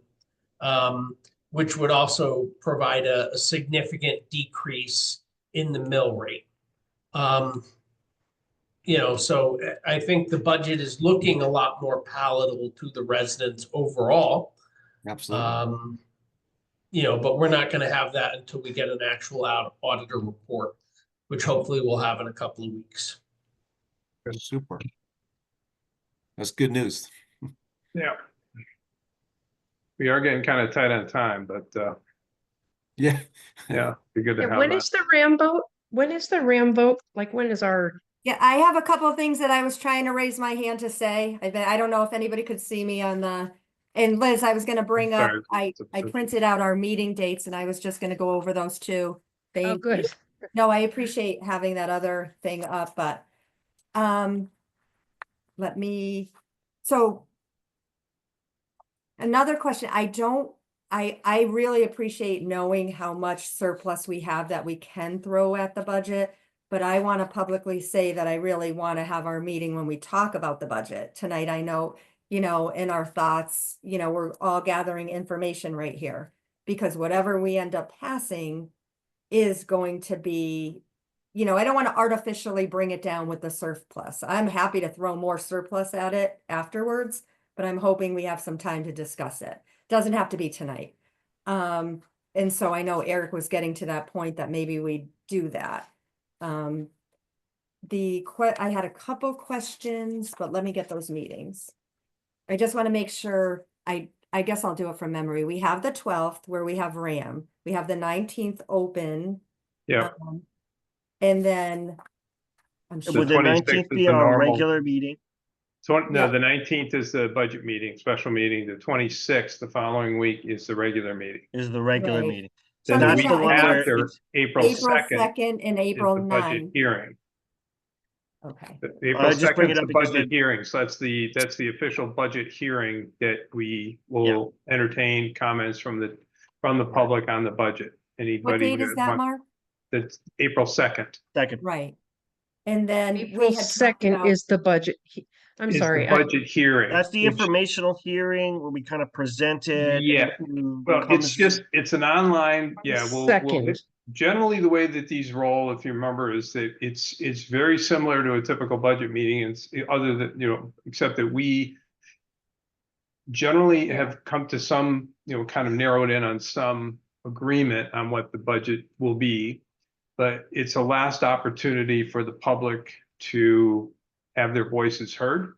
which would also provide a significant decrease in the mill rate. You know, so I think the budget is looking a lot more palatable to the residents overall. Absolutely. You know, but we're not gonna have that until we get an actual auditor report, which hopefully we'll have in a couple of weeks. Super. That's good news. Yeah. We are getting kind of tight on time, but Yeah. yeah, be good to Yeah, have when that. is the RAM vote? When is the RAM vote? Like, when is our, Yeah, I have a couple of things that I was trying to raise my hand to say. I don't know if anybody could see me on the, and Liz, I was gonna bring up, Sorry. I printed out our meeting dates and I was just gonna go over those too. oh, Thank you. good. No, I appreciate having that other thing up, but, let me, so another question, I really appreciate knowing how much surplus we have that we can throw at the budget. But I want to publicly say that I really want to have our meeting when we talk about the budget tonight. I know, you know, in our thoughts, you know, we're all gathering information right here. Because whatever we end up passing is going to be, you know, I don't want to artificially bring it down with the surplus. I'm happy to throw more surplus at it afterwards, but I'm hoping we have some time to discuss it. Doesn't have to be tonight. And so I know Eric was getting to that point that maybe we do that. I had a couple questions, but let me get those meetings. I just want to make sure, I guess I'll do it from memory. We have the 12th where we have RAM. We have the 19th open. Yeah. And then I'm The sure. Would the 26th nineteenth is be the our normal. regular meeting? So, no, Yeah. the 19th is the budget meeting, special meeting. The 26th, the following week, is the regular meeting. Is the regular Right. meeting? So Then the that's week the one where after, it's- April April 2nd, 2nd and is April the budget 9. hearing. Okay. April just bring 2nd it is up the because budget the- hearing. So that's the official budget hearing that we will entertain comments from the public on the budget. What Anybody date is that that, wants- Mark? That's April 2nd. Second. Right. And then April we had talked 2nd about, is the budget. I'm Is sorry. the budget hearing. That's the which- informational hearing where we kind of present it. Yeah. who Well, comes- it's an online, yeah, we'll Second. generally the way that these roll, if you remember, is that it's very similar to a typical budget meeting. It's other than, you know, except that we generally have come to some, you know, kind of narrowed in on some agreement on what the budget will be. But it's a last opportunity for the public to have their voices heard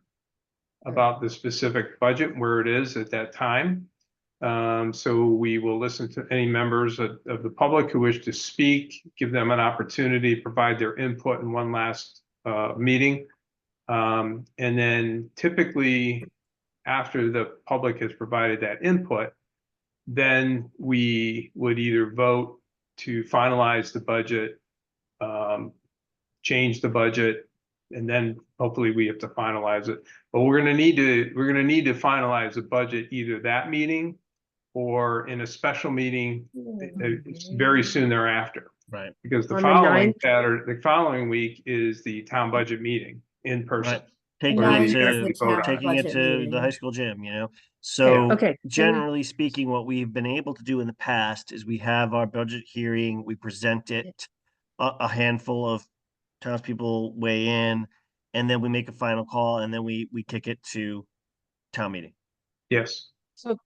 about the specific budget, where it is at that time. So we will listen to any members of the public who wish to speak, give them an opportunity to provide their input in one last meeting. And then typically, after the public has provided that input, then we would either vote to finalize the budget, change the budget, and then hopefully we have to finalize it. But we're gonna need to finalize the budget either that meeting or in a special meeting very soon thereafter. Right. Because the On the following week is the town budget meeting in person. Right. Taking Where we it to, actually vote on it. taking it budget to meeting. the high school gym, you know? So Okay. generally speaking, what we've been able to do in the past is we have our budget hearing, we present it, a handful of townspeople weigh in, and then we make a final call, and then we kick it to town meeting. Yes. So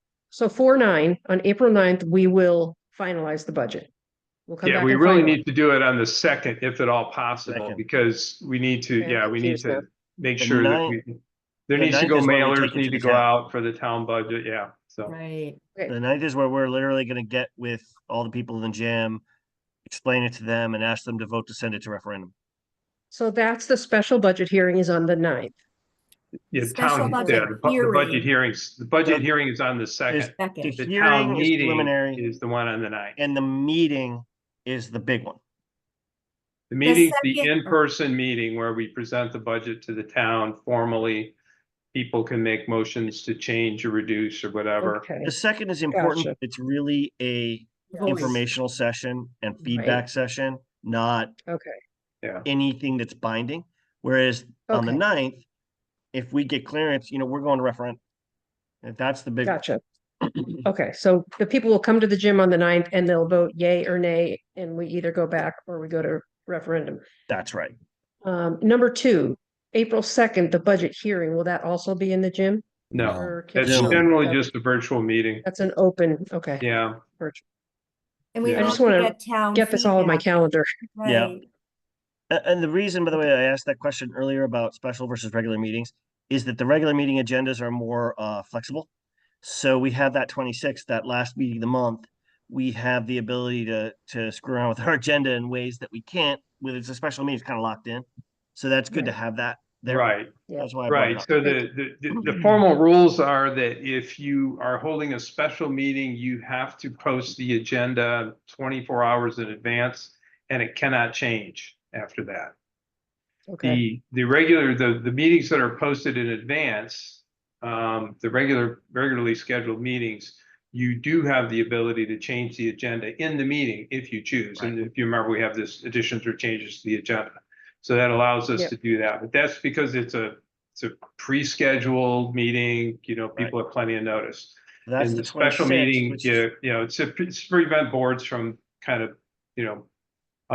4/9, on April 9th, we will finalize the budget. We'll come Yeah, back we and really finalize. need to do it on the 2nd, if at all possible, Second. because we need to, Okay, yeah, I'm we need confused to now. make The sure that ninth- there the needs to ninth go is when we mailers, take it need to to the go town. out for the town budget, yeah, so. Right. The ninth is where we're literally gonna get with all the people in the gym, explain it to them and ask them to vote to send it to referendum. So that's the special budget hearing is on the 9th. Yeah, Special town, budget yeah, the budget hearing. hearings, the budget hearing is on the 2nd. Second. The The hearing town is meeting preliminary is the one on the 9th. and the meeting is the big one. The meeting's the second- in-person meeting where we present the budget to the town formally. People can make motions to change or reduce or whatever. Okay. The second is important. Gotcha. It's really a Voice. informational session and feedback session, not Okay. anything that's binding. Whereas on the Okay. 9th, if we get clearance, you know, we're going to referendum. And that's the big. Gotcha. Okay, so the people will come to the gym on the 9th and they'll vote yay or nay, and we either go back or we go to referendum. That's right. Number 2, April 2nd, the budget hearing, will that also be in the gym? No, Or can- it's no, generally that- just a virtual meeting. That's an open, okay. Yeah. Virtual. And we Yeah. I hope just to want get town to get this all on my feedback. calendar. Yeah. Right. And the reason, by the way, I asked that question earlier about special versus regular meetings is that the regular meeting agendas are more flexible. So we have that 26th, that last meeting of the month. We have the ability to screw around with our agenda in ways that we can't with it's a special meeting, it's kind of locked in. So that's good to have that there. Right. That's why I brought it Right. up. So the formal rules are that if you are holding a special meeting, you have to post the agenda 24 hours in advance, and it cannot change after that. Okay. The meetings that are posted in advance, the regularly scheduled meetings, you do have the ability to change the agenda in the meeting if you choose. And if you remember, we have this additions or changes to the agenda. So that allows us Yep. to do that. But that's because it's a pre-scheduled meeting, people have plenty of notice. That's In the the special 26th, meeting, which is- it's to prevent boards from kind of,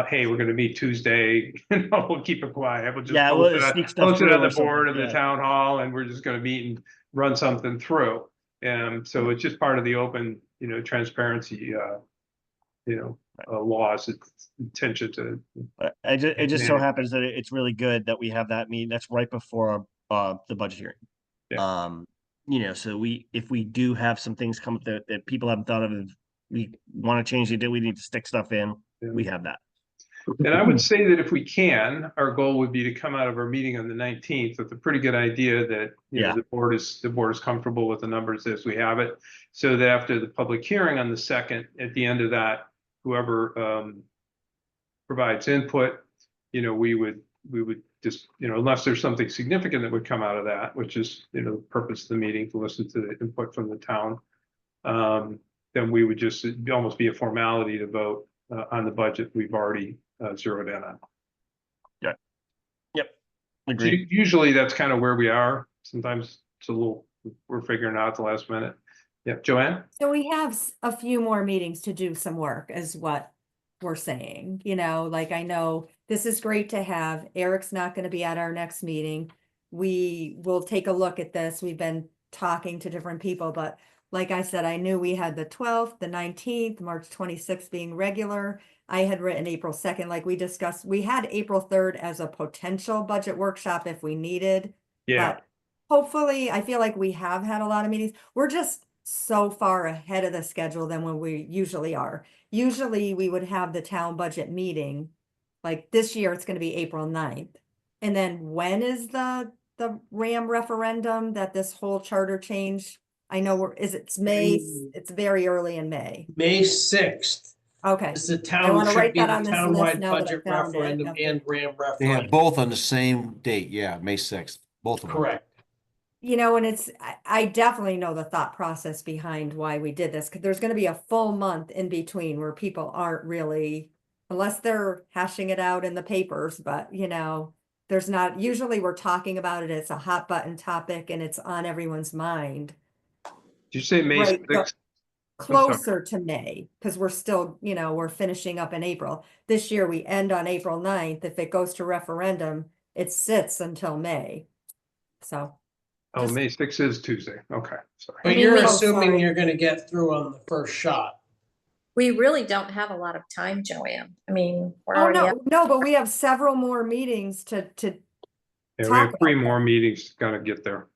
hey, we're gonna meet Tuesday, we'll keep it quiet. We'll just Yeah, post we'll it on- sneak stuff post it through on the or something, board of the yeah. town hall, and we're just gonna meet and run something through. So it's just part of the open, transparency, laws, it's intention to. But it just so manage. happens that it's really good that we have that meeting. That's right before the budget hearing. Yeah. So if we do have some things come up that people haven't thought of, and we want to change it, we need to stick stuff in. Yeah. We have that. And I would say that if we can, our goal would be to come out of our meeting on the 19th with a pretty good idea that, Yeah. the board is comfortable with the numbers as we have it. So that after the public hearing on the 2nd, at the end of that, whoever provides input, we would just, unless there's something significant that would come out of that, which is, the purpose of the meeting, to listen to the input from the town, then we would just it'd almost be a formality to vote on the budget we've already zeroed in on. Yep. Agreed. Usually that's kind of where we are. Sometimes it's we're figuring out at the last minute. Yeah, Joanne? So we have a few more meetings to do some work is what we're saying, like I know this is great to have. Eric's not going to be at our next meeting. We will take a look at this. We've been talking to different people, but like I said, I knew we had the 12th, the 19th, March 26th being regular. I had written April 2nd, like we discussed. We had April 3rd as a potential budget workshop if we needed. Yeah. But hopefully, I feel like we have had a lot of meetings. We're just so far ahead of the schedule than when we usually are. Usually we would have the town budget meeting, like this year it's going to be April 9th. And then when is the RAM referendum that this whole charter change? I know it's May, it's very early in May. May 6th Okay. is the I town, wanna should write be that the on this list townwide now that I budget found it. referendum Okay. and RAM They have referendum. both on the same date, yeah, May 6th, both of them. Correct. And I definitely know the thought process behind why we did this, because there's going to be a full month in between where people aren't really, unless they're hashing it out in the papers, but there's not, usually we're talking about it, it's a hot button topic and it's on everyone's mind. Did you say May Right, 6th? Closer to May, because we're still, we're finishing up in April. This year we end on April 9th. If it goes to referendum, it sits until May. So. Oh, Just- May 6th is Tuesday. Okay, sorry. But mean, you're we- oh, assuming sorry. you're gonna get through on the first shot. We really don't have a lot of time, Joanne. I mean, we're Oh, already no, up. no, but we have several more meetings to Yeah, we talk have 3 about more meetings gotta get there.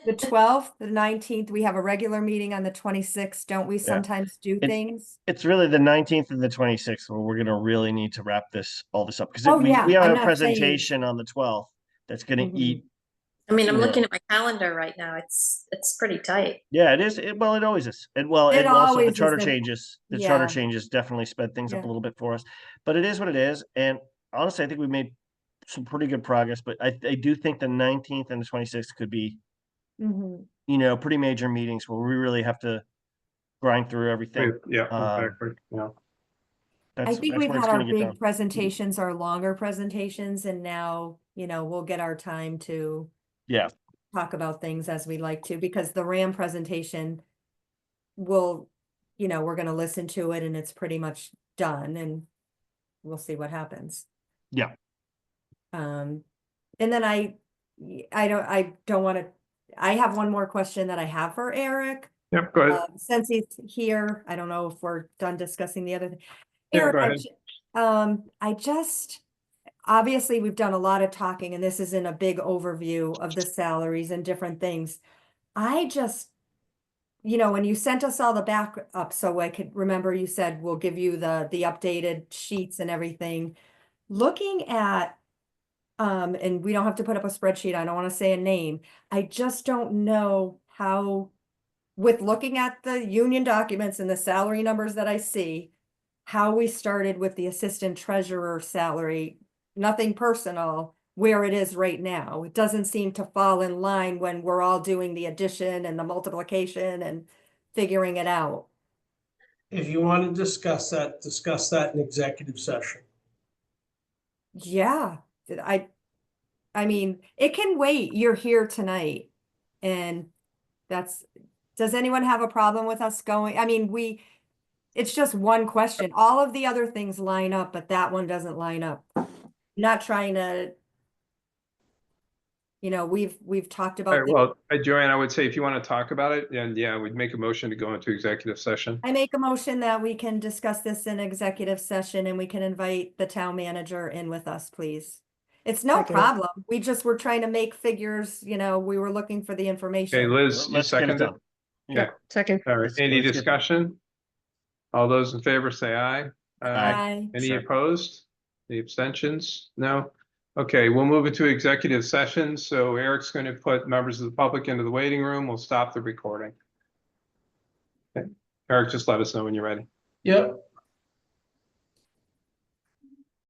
the 12th, the 19th. We have a regular meeting on the 26th. Don't we sometimes do things? It's really the 19th and the 26th where we're going to really need to wrap all this up because Oh, we yeah, have I'm a not presentation on the 12th that's going to Mhm. eat. I mean, I'm Yeah. looking at my calendar right now. It's pretty tight. Yeah, it is. It always is. It And also always the is charter the- changes. The charter yeah. changes definitely sped things up Yeah. a little bit for us. But it is what it is. And honestly, I think we made some pretty good progress. But I do think the 19th and the 26th could be, Mhm. pretty major meetings where we really have to grind through everything. Yeah, Um, exactly. Yeah. I think that's we've when it's had our gonna get done. big presentations, our longer presentations, and now, we'll get our time to Yeah. talk about things as we like to, because the RAM presentation will, we're going to listen to it and it's pretty much done and we'll see what happens. Yeah. and then I don't want to, I have one more question that I have for Eric. Yep, go ahead. Since he's here, I don't know if we're done discussing the other thing. Yeah, Eric, go ahead. I just, obviously, we've done a lot of talking, and this is in a big overview of the salaries and different things. I just, when you sent us all the backup, so I could remember, you said we'll give you the updated sheets and everything. Looking at, and we don't have to put up a spreadsheet, I don't want to say a name. I just don't know how, with looking at the union documents and the salary numbers that I see, how we started with the assistant treasurer salary, nothing personal, where it is right now. It doesn't seem to fall in line when we're all doing the addition and the multiplication and figuring it out. If you want to discuss that in executive session. Yeah, I mean, it can wait. You're here tonight. And does anyone have a problem with us going? I mean, it's just one question. All of the other things line up, but that one doesn't line up. Not trying to, we've talked All about. right, well, Joanne, I would say if you want to talk about it, then yeah, we'd make a motion to go into executive session. I make a motion that we can discuss this in executive session and we can invite the town manager in with us, please. It's no Second. problem. We just were trying to make figures, we were looking for the information. Okay, Liz, you Let's get it seconded? done. Okay, Second. all right, Let's any get it. discussion? All those in favor say aye. Aye. Any Sure. opposed? Any abstentions? No? Okay, we'll move into executive session. So Eric's going to put members of the public into the waiting room. We'll stop the recording. Okay. Eric, just let us know when you're ready. Yep.